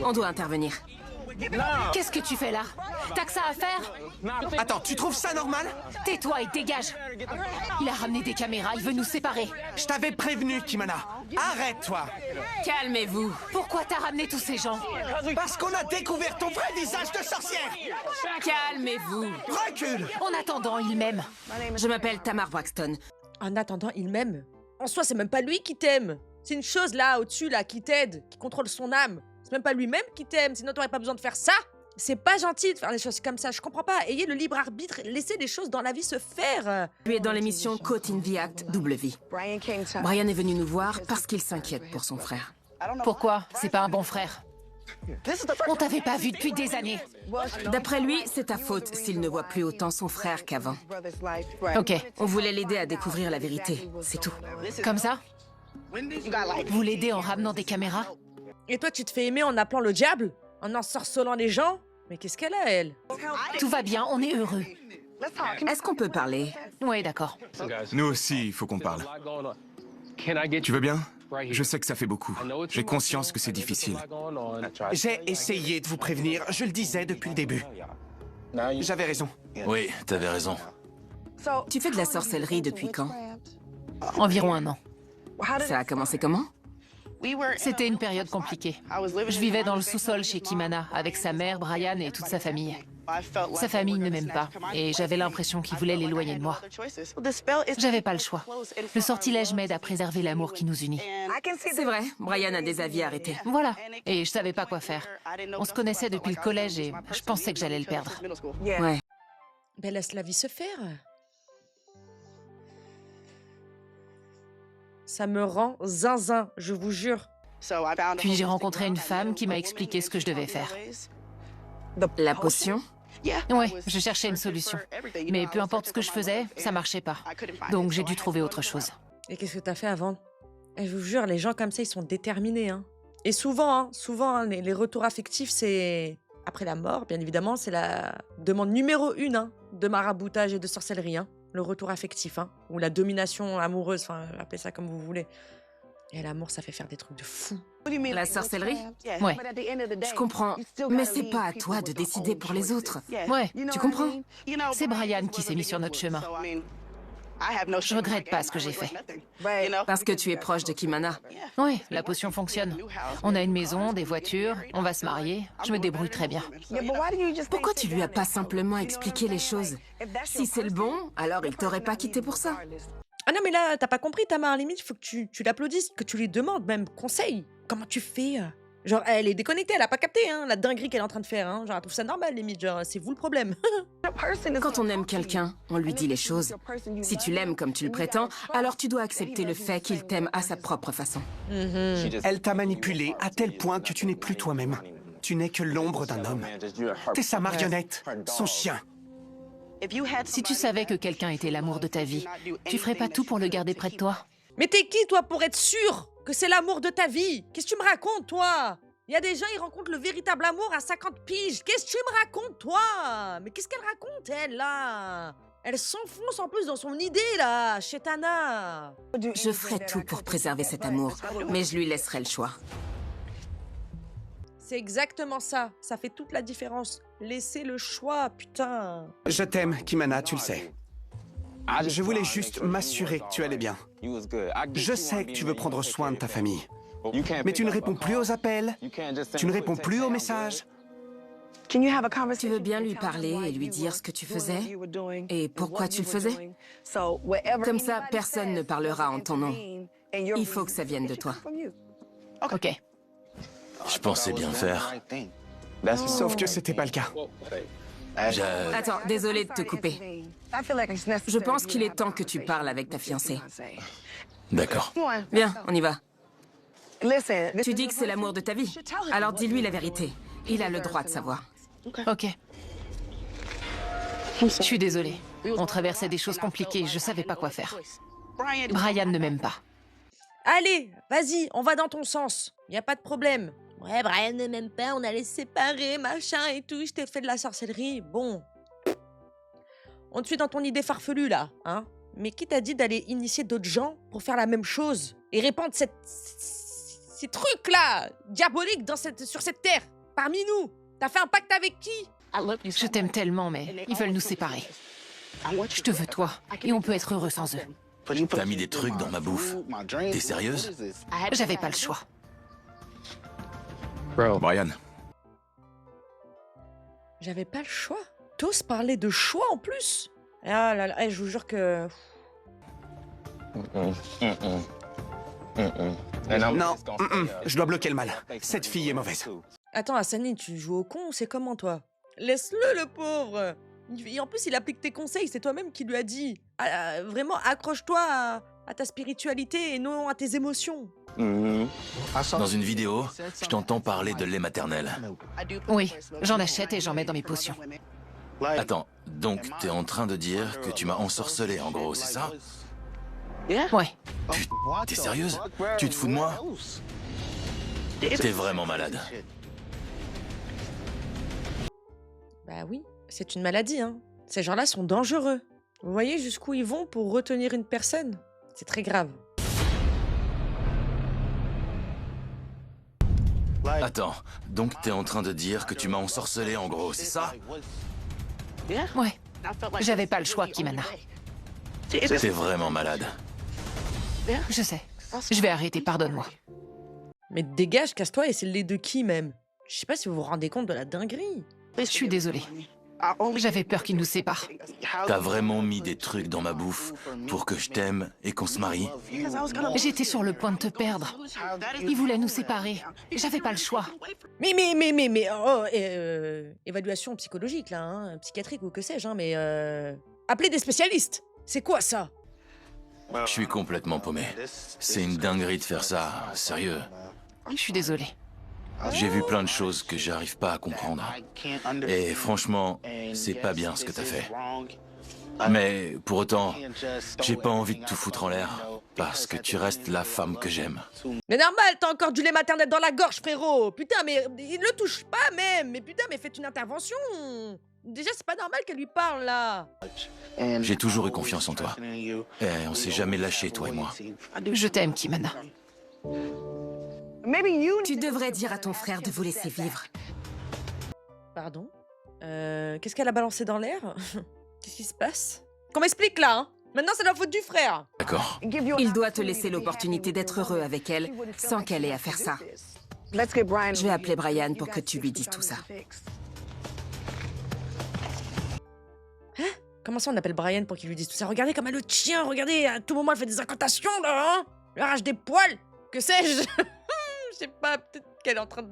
On doit intervenir. Qu'est-ce que tu fais là? T'as que ça à faire? Attends, tu trouves ça normal? Tais-toi et dégage. Il a ramené des caméras, il veut nous séparer. Je t'avais prévenu, Kimana. Arrête-toi. Calmez-vous. Pourquoi t'as ramené tous ces gens? Parce qu'on a découvert ton vrai visage de sorcière. Calmez-vous. Recule. En attendant, il m'aime. Je m'appelle Tamar Braxton. En attendant, il m'aime. En soi, c'est même pas lui qui t'aime. C'est une chose là, au-dessus, là, qui t'aide, qui contrôle son âme. C'est même pas lui-même qui t'aime, sinon t'aurais pas besoin de faire ça. C'est pas gentil de faire des choses comme ça, je comprends pas. Ayez le libre arbitre, laissez les choses dans la vie se faire. Tu es dans l'émission Caught in the Act double vie. Brian est venu nous voir parce qu'il s'inquiète pour son frère. Pourquoi? C'est pas un bon frère. On t'avait pas vu depuis des années. D'après lui, c'est ta faute s'il ne voit plus autant son frère qu'avant. Ok, On voulait l'aider à découvrir la vérité, c'est tout. comme ça? Vous l'aidez en ramenant des caméras? Et toi, tu te fais aimer en appelant le diable? En ensorcelant les gens? Mais qu'est-ce qu'elle a, elle? Tout va bien, on est heureux. Est-ce qu'on peut parler? Ouais, d'accord. Nous aussi, il faut qu'on parle. Tu veux bien? Je sais que ça fait beaucoup. J'ai conscience que c'est difficile. J'ai essayé de vous prévenir, je le disais depuis le début. J'avais raison. Oui, t'avais raison. Tu fais de la sorcellerie depuis quand? Environ 1 an. Ça a commencé comment? C'était une période compliquée. Je vivais dans le sous-sol chez Kimana, avec sa mère, Brian et toute sa famille. Sa famille ne m'aime pas, et j'avais l'impression qu'il voulait l'éloigner de moi. J'avais pas le choix. Le sortilège m'aide à préserver l'amour qui nous unit. C'est vrai, Brian a des avis arrêtés. Voilà, et je savais pas quoi faire. On se connaissait depuis le collège et je pensais que j'allais le perdre. Ouais. Ben laisse la vie se faire. Ça me rend zinzin, je vous jure. Puis j'ai rencontré une femme qui m'a expliqué ce que je devais faire. La potion? Ouais, je cherchais une solution. Mais peu importe ce que je faisais, ça marchait pas. Donc j'ai dû trouver autre chose. Et qu'est-ce que t'as fait avant? Et je vous jure, les gens comme ça, ils sont déterminés. Hein. Et souvent, les retours affectifs, c'est... Après la mort, bien évidemment, c'est la demande numéro 1 hein, de maraboutage et de sorcellerie. Hein. Le retour affectif, hein, ou la domination amoureuse, enfin, appelez ça comme vous voulez. Et l'amour, ça fait faire des trucs de fou. La sorcellerie? Ouais. Je comprends, mais c'est pas à toi de décider pour les autres. Ouais, Tu comprends? c'est Brian qui s'est mis sur notre chemin. Je regrette pas ce que j'ai fait. Parce que tu es proche de Kimana. Ouais, la potion fonctionne. On a une maison, des voitures, on va se marier. Je me débrouille très bien. Pourquoi tu lui as pas simplement expliqué les choses? Si c'est le bon, alors il t'aurait pas quitté pour ça. Ah non, mais là, t'as pas compris, Tamar, à la limite, il faut que tu l'applaudisses, que tu lui demandes même conseil. Comment tu fais? Genre, elle est déconnectée, elle a pas capté, hein, la dinguerie qu'elle est en train de faire, hein. Genre, elle trouve ça normal, limite, genre, c'est vous le problème. Quand on aime quelqu'un, on lui dit les choses. Si tu l'aimes comme tu le prétends, alors tu dois accepter le fait qu'il t'aime à sa propre façon. Elle t'a manipulé à tel point que tu n'es plus toi-même. Tu n'es que l'ombre d'un homme. T'es sa marionnette, son chien. Si tu savais que quelqu'un était l'amour de ta vie, tu ferais pas tout pour le garder près de toi? Mais t'es qui, toi, pour être sûr que c'est l'amour de ta vie? Qu'est-ce que tu me racontes, toi? Il y a des gens, ils rencontrent le véritable amour à 50 piges. Qu'est-ce que tu me racontes, toi? Mais qu'est-ce qu'elle raconte, elle, là? Elle s'enfonce en plus dans son idée, là, Chetana. Je ferai tout pour préserver cet amour, mais je lui laisserai le choix. C'est exactement ça. Ça fait toute la différence. Laissez le choix, putain. Je t'aime, Kimana, tu le sais. Je voulais juste m'assurer que tu allais bien. Je sais que tu veux prendre soin de ta famille. Mais tu ne réponds plus aux appels, tu ne réponds plus aux messages. Tu veux bien lui parler et lui dire ce que tu faisais et pourquoi tu le faisais? Comme ça, personne ne parlera en ton nom. Il faut que ça vienne de toi. Ok. Je pensais bien faire. Sauf que c'était pas le cas. Attends, désolé de te couper. Je pense qu'il est temps que tu parles avec ta fiancée. D'accord. Viens, on y va. Tu dis que c'est l'amour de ta vie. Alors dis-lui la vérité. Il a le droit de savoir. Ok. Je suis désolée. On traversait des choses compliquées, je savais pas quoi faire. Brian ne m'aime pas. Allez, vas-y, on va dans ton sens. Y a pas de problème. Ouais, Brian ne m'aime pas, on allait se séparer, machin et tout, je t'ai fait de la sorcellerie. Bon. On te suit dans ton idée farfelue, là, hein. Mais qui t'a dit d'aller initier d'autres gens pour faire la même chose et répandre ces trucs-là, diaboliques sur cette terre, parmi nous? T'as fait un pacte avec qui? Je t'aime tellement, mais ils veulent nous séparer. Je te veux toi, et on peut être heureux sans eux. T'as mis des trucs dans ma bouffe. T'es sérieuse? J'avais pas le choix. Brian, J'avais pas le choix. T'oses parler de choix en plus? Ah là là, je vous jure que... Non, je dois bloquer le mal. Cette fille est mauvaise. Attends, Asani, tu joues au con, c'est comment, toi? Laisse-le, le pauvre. Et en plus, il applique tes conseils, c'est toi-même qui lui as dit. Vraiment, accroche-toi à ta spiritualité et non à tes émotions. Dans une vidéo, je t'entends parler de lait maternel. Oui, j'en achète et j'en mets dans mes potions. Attends, donc t'es en train de dire que tu m'as ensorcelé, en gros, c'est ça? Ouais. T'es sérieuse? Tu te fous de moi? T'es vraiment malade. Bah oui, c'est une maladie, hein. Ces gens-là sont dangereux. Vous voyez jusqu'où ils vont pour retenir une personne? C'est très grave. Attends, donc t'es en train de dire que tu m'as ensorcelé, en gros, c'est ça? Ouais. J'avais pas le choix, Kimana. T'es vraiment malade. Je sais. Je vais arrêter, pardonne-moi. Mais dégage, casse-toi, et c'est le lait de qui, même? Je sais pas si vous vous rendez compte de la dinguerie. Je suis désolée. J'avais peur qu'ils nous séparent. T'as vraiment mis des trucs dans ma bouffe pour que je t'aime et qu'on se marie? J'étais sur le point de te perdre. Ils voulaient nous séparer. J'avais pas le choix. Mais, évaluation psychologique, là, hein, psychiatrique ou que sais-je, hein, mais appelez des spécialistes. C'est quoi, ça? Je suis complètement paumé. C'est une dinguerie de faire ça, sérieux. Je suis désolée. J'ai vu plein de choses que j'arrive pas à comprendre. Et franchement, c'est pas bien ce que t'as fait. Mais pour autant, j'ai pas envie de tout foutre en l'air, parce que tu restes la femme que j'aime. Mais normal, t'as encore du lait maternel dans la gorge, frérot. Putain, mais il le touche pas même. Mais putain, mais faites une intervention. Déjà, c'est pas normal qu'elle lui parle, là. J'ai toujours eu confiance en toi. Et on s'est jamais lâché, toi et moi. Je t'aime, Kimana. Tu devrais dire à ton frère de vous laisser vivre. Pardon? Qu'est-ce qu'elle a balancé dans l'air? Qu'est-ce qui se passe? Qu'on m'explique, là, hein. Maintenant, c'est la faute du frère. D'accord. Il doit te laisser l'opportunité d'être heureux avec elle, sans qu'elle ait à faire ça. Je vais appeler Brian pour que tu lui dises tout ça. Hein? Comment ça, on appelle Brian pour qu'il lui dise tout ça? Regardez comme elle le tient, regardez, à tout moment, elle fait des incantations, là, hein. Elle arrache des poils, que sais-je? Je sais pas, peut-être qu'elle est en train de...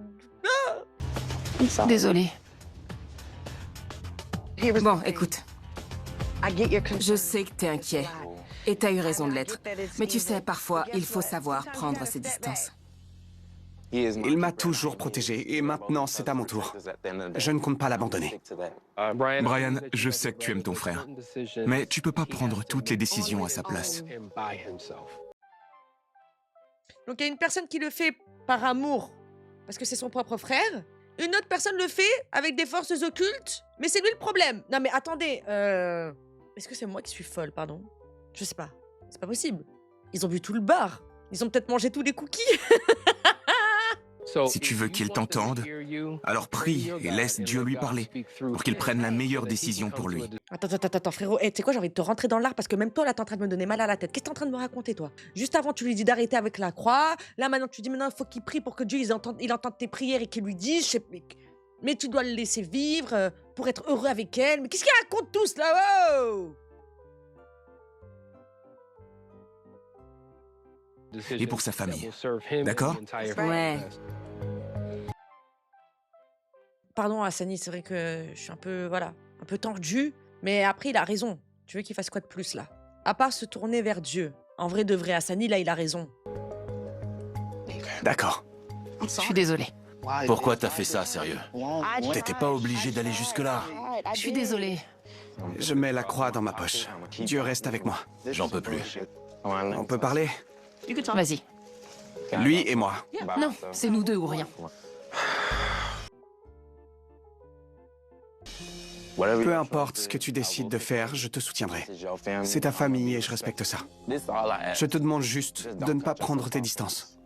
Désolée. Bon, écoute. Je sais que t'es inquiet. Et t'as eu raison de l'être. Mais tu sais, parfois, il faut savoir prendre ses distances. Il m'a toujours protégé, et maintenant, c'est à mon tour. Je ne compte pas l'abandonner. Brian, je sais que tu aimes ton frère, mais tu peux pas prendre toutes les décisions à sa place. Donc il y a une personne qui le fait par amour, parce que c'est son propre frère. Une autre personne le fait avec des forces occultes, mais c'est lui le problème. Non mais attendez, est-ce que c'est moi qui suis folle, pardon? Je sais pas, c'est pas possible. Ils ont bu tout le bar. Ils ont peut-être mangé tous les cookies. Si tu veux qu'il t'entende, alors prie et laisse Dieu lui parler, pour qu'il prenne la meilleure décision pour lui. Attends, frérot, tu sais quoi, j'ai envie de te rentrer dans l'art parce que même toi, là, t'es en train de me donner mal à la tête. Qu'est-ce que t'es en train de me raconter, toi? Juste avant, tu lui dis d'arrêter avec la croix. Là, maintenant, tu dis, maintenant, il faut qu'il prie pour que Dieu, il entende tes prières et qu'il lui dise, mais tu dois le laisser vivre pour être heureux avec elle. Mais qu'est-ce qu'ils racontent tous, là? Oh! Et pour sa famille. D'accord? Ouais. Pardon, Hassani, c'est vrai que je suis un peu, voilà, un peu tendue. Mais après, il a raison. Tu veux qu'il fasse quoi de plus, là? À part se tourner vers Dieu. En vrai de vrai, Hassani, là, il a raison. D'accord. Je suis désolée. Pourquoi t'as fait ça, sérieux? T'étais pas obligé d'aller jusque-là. Je suis désolée. Je mets la croix dans ma poche. Dieu reste avec moi. J'en peux plus. On peut parler? Vas-y. Lui et moi. Non, c'est nous deux ou rien. Peu importe ce que tu décides de faire, je te soutiendrai. C'est ta famille et je respecte ça. Je te demande juste de ne pas prendre tes distances.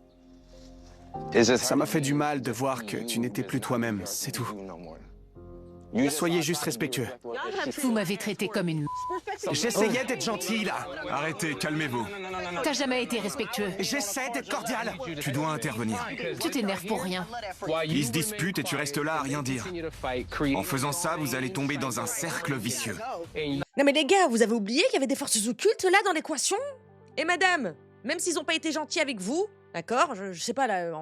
Ça m'a fait du mal de voir que tu n'étais plus toi-même, c'est tout. Soyez juste respectueux. Vous m'avez traité comme une... J'essayais d'être gentil, là. Arrêtez, calmez-vous. T'as jamais été respectueux. J'essaie d'être cordial. Tu dois intervenir. Tu t'énerves pour rien. Ils se disputent et tu restes là à rien dire. En faisant ça, vous allez tomber dans un cercle vicieux. Non mais les gars, vous avez oublié qu'il y avait des forces occultes, là, dans l'équation? Et madame, même s'ils n'ont pas été gentils avec vous, d'accord, je sais pas, là,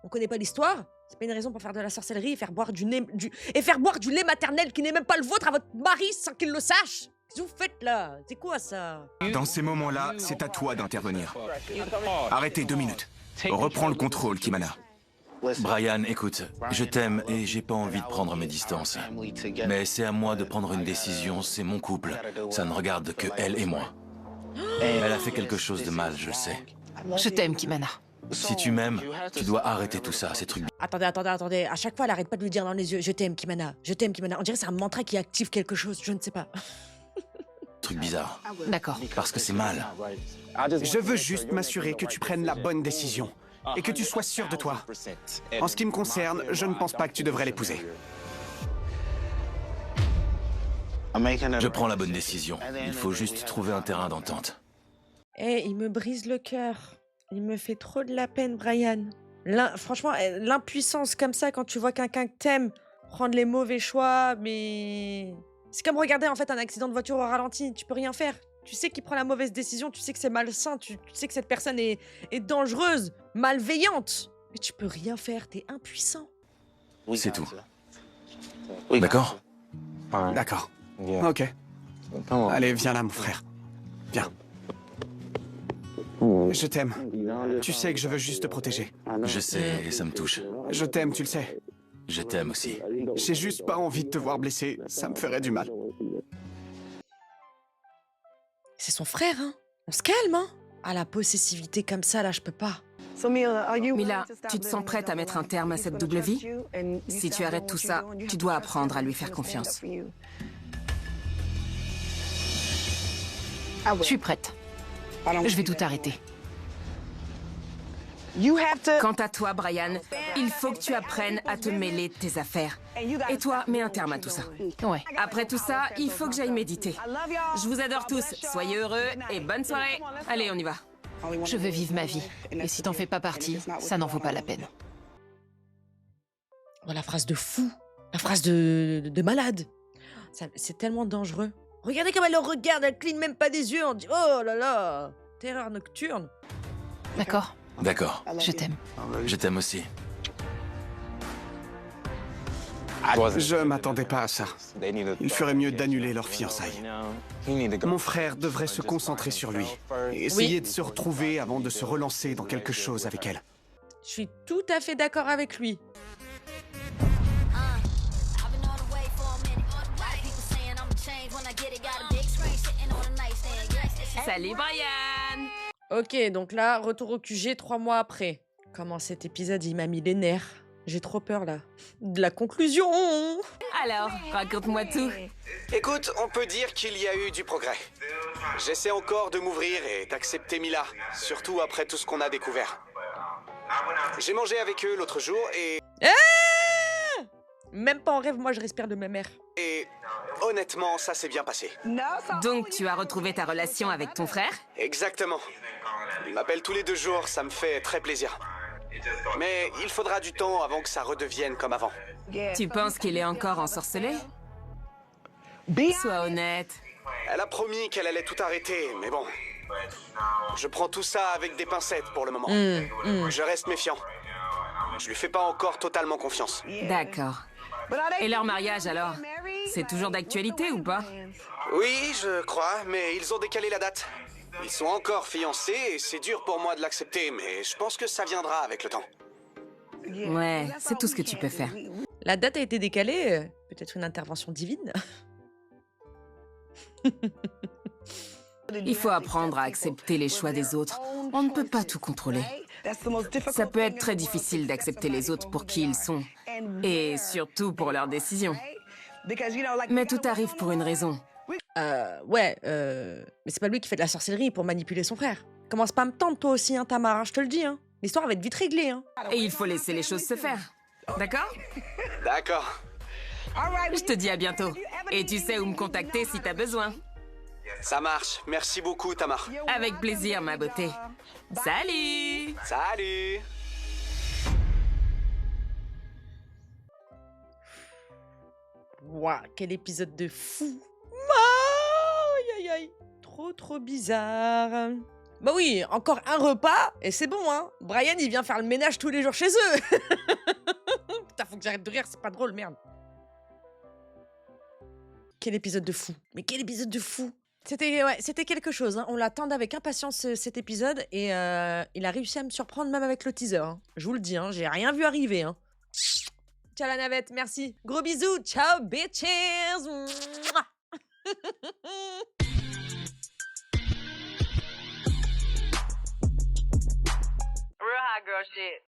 on connaît pas l'histoire, c'est pas une raison pour faire de la sorcellerie et faire boire du lait maternel qui n'est même pas le vôtre à votre mari sans qu'il le sache. Qu'est-ce que vous faites là? C'est quoi ça? Dans ces moments-là, c'est à toi d'intervenir. Arrêtez 2 minutes. Reprends le contrôle, Kimana. Brian, écoute, je t'aime et j'ai pas envie de prendre mes distances. Mais c'est à moi de prendre une décision, c'est mon couple. Ça ne regarde que elle et moi. Elle a fait quelque chose de mal, je le sais. Je t'aime, Kimana. Si tu m'aimes, tu dois arrêter tout ça, ces trucs. Attendez. À chaque fois, elle arrête pas de lui dire dans les yeux, je t'aime, Kimana. Je t'aime, Kimana. On dirait que c'est un mantra qui active quelque chose, je ne sais pas. Truc bizarre. D'accord. Parce que c'est mal. Je veux juste m'assurer que tu prennes la bonne décision et que tu sois sûr de toi. En ce qui me concerne, je ne pense pas que tu devrais l'épouser. Je prends la bonne décision. Il faut juste trouver un terrain d'entente. Il me brise le cœur. Il me fait trop de la peine, Brian. Franchement, l'impuissance comme ça, quand tu vois quelqu'un que t'aimes prendre les mauvais choix, mais... C'est comme regarder en fait un accident de voiture au ralenti, tu peux rien faire. Tu sais qu'il prend la mauvaise décision, tu sais que c'est malsain, tu sais que cette personne est dangereuse, malveillante. Mais tu peux rien faire, t'es impuissant. C'est tout. D'accord? D'accord. Ok. Allez, viens là, mon frère. Viens. Je t'aime. Tu sais que je veux juste te protéger. Je sais, et ça me touche. Je t'aime, tu le sais. Je t'aime aussi. J'ai juste pas envie de te voir blessé. Ça me ferait du mal. C'est son frère, hein. On se calme, hein. Ah, la possessivité comme ça, là, je peux pas. Mila, tu te sens prête à mettre un terme à cette double vie? Si tu arrêtes tout ça, tu dois apprendre à lui faire confiance. Je suis prête. Je vais tout arrêter. Quant à toi, Brian, il faut que tu apprennes à te mêler de tes affaires. Et toi, mets un terme à tout ça. Ouais. Après tout ça, il faut que j'aille méditer. Je vous adore tous. Soyez heureux et bonne soirée. Allez, on y va. Je veux vivre ma vie. Et si t'en fais pas partie, ça n'en vaut pas la peine. Oh, la phrase de fou. La phrase de malade. C'est tellement dangereux. Regardez comme elle le regarde, elle cligne même pas des yeux. On dit, oh là là, terreur nocturne. D'accord? D'accord. Je t'aime. Je t'aime aussi. Je m'attendais pas à ça. Il ferait mieux d'annuler leur fiançailles. Mon frère devrait se concentrer sur lui et essayer de se retrouver avant de se relancer dans quelque chose avec elle. Je suis tout à fait d'accord avec lui. Salut, Brian! Ok, donc là, retour au QG 3 mois après. Comment cet épisode, il m'a mis les nerfs. J'ai trop peur, là. De la conclusion. Alors, raconte-moi tout. Écoute, on peut dire qu'il y a eu du progrès. J'essaie encore de m'ouvrir et d'accepter Mila, surtout après tout ce qu'on a découvert. J'ai mangé avec eux l'autre jour et... Même pas en rêve, moi je respire de ma mère. Et honnêtement, ça s'est bien passé. Donc, tu as retrouvé ta relation avec ton frère? Exactement. Ils m'appellent tous les 2 jours, ça me fait très plaisir. Mais il faudra du temps avant que ça redevienne comme avant. Tu penses qu'il est encore ensorcelé? Sois honnête. Elle a promis qu'elle allait tout arrêter, mais bon... Je prends tout ça avec des pincettes pour le moment. Je reste méfiant. Je lui fais pas encore totalement confiance. D'accord. Et leur mariage, alors? C'est toujours d'actualité ou pas? Oui, je crois, mais ils ont décalé la date. Ils sont encore fiancés et c'est dur pour moi de l'accepter, mais je pense que ça viendra avec le temps. Ouais, c'est tout ce que tu peux faire. La date a été décalée, peut-être une intervention divine. Il faut apprendre à accepter les choix des autres. On ne peut pas tout contrôler. Ça peut être très difficile d'accepter les autres pour qui ils sont. Et surtout pour leurs décisions. Mais tout arrive pour une raison. Mais c'est pas lui qui fait de la sorcellerie pour manipuler son frère. Commence pas à me tendre toi aussi, hein, Tamar, hein, je te le dis. Hein. L'histoire va être vite réglée. Hein. Et il faut laisser les choses se faire. D'accord? D'accord. Je te dis à bientôt. Et tu sais où me contacter si t'as besoin. Ça marche. Merci beaucoup, Tamar. Avec plaisir, ma beauté. Salut! Salut! Waouh, quel épisode de fou! Aïe, aïe, aïe. Trop bizarre. Bah oui, encore un repas, et c'est bon, hein. Brian, il vient faire le ménage tous les jours chez eux. Putain, faut que j'arrête de rire, c'est pas drôle, merde. Quel épisode de fou. Mais quel épisode de fou. C'était quelque chose, hein. On l'attendait avec impatience cet épisode, et il a réussi à me surprendre même avec le teaser. Hein. Je vous le dis, hein, j'ai rien vu arriver. Hein. Ciao la navette, merci. Gros bisous, ciao bitches. Real hot girl shit.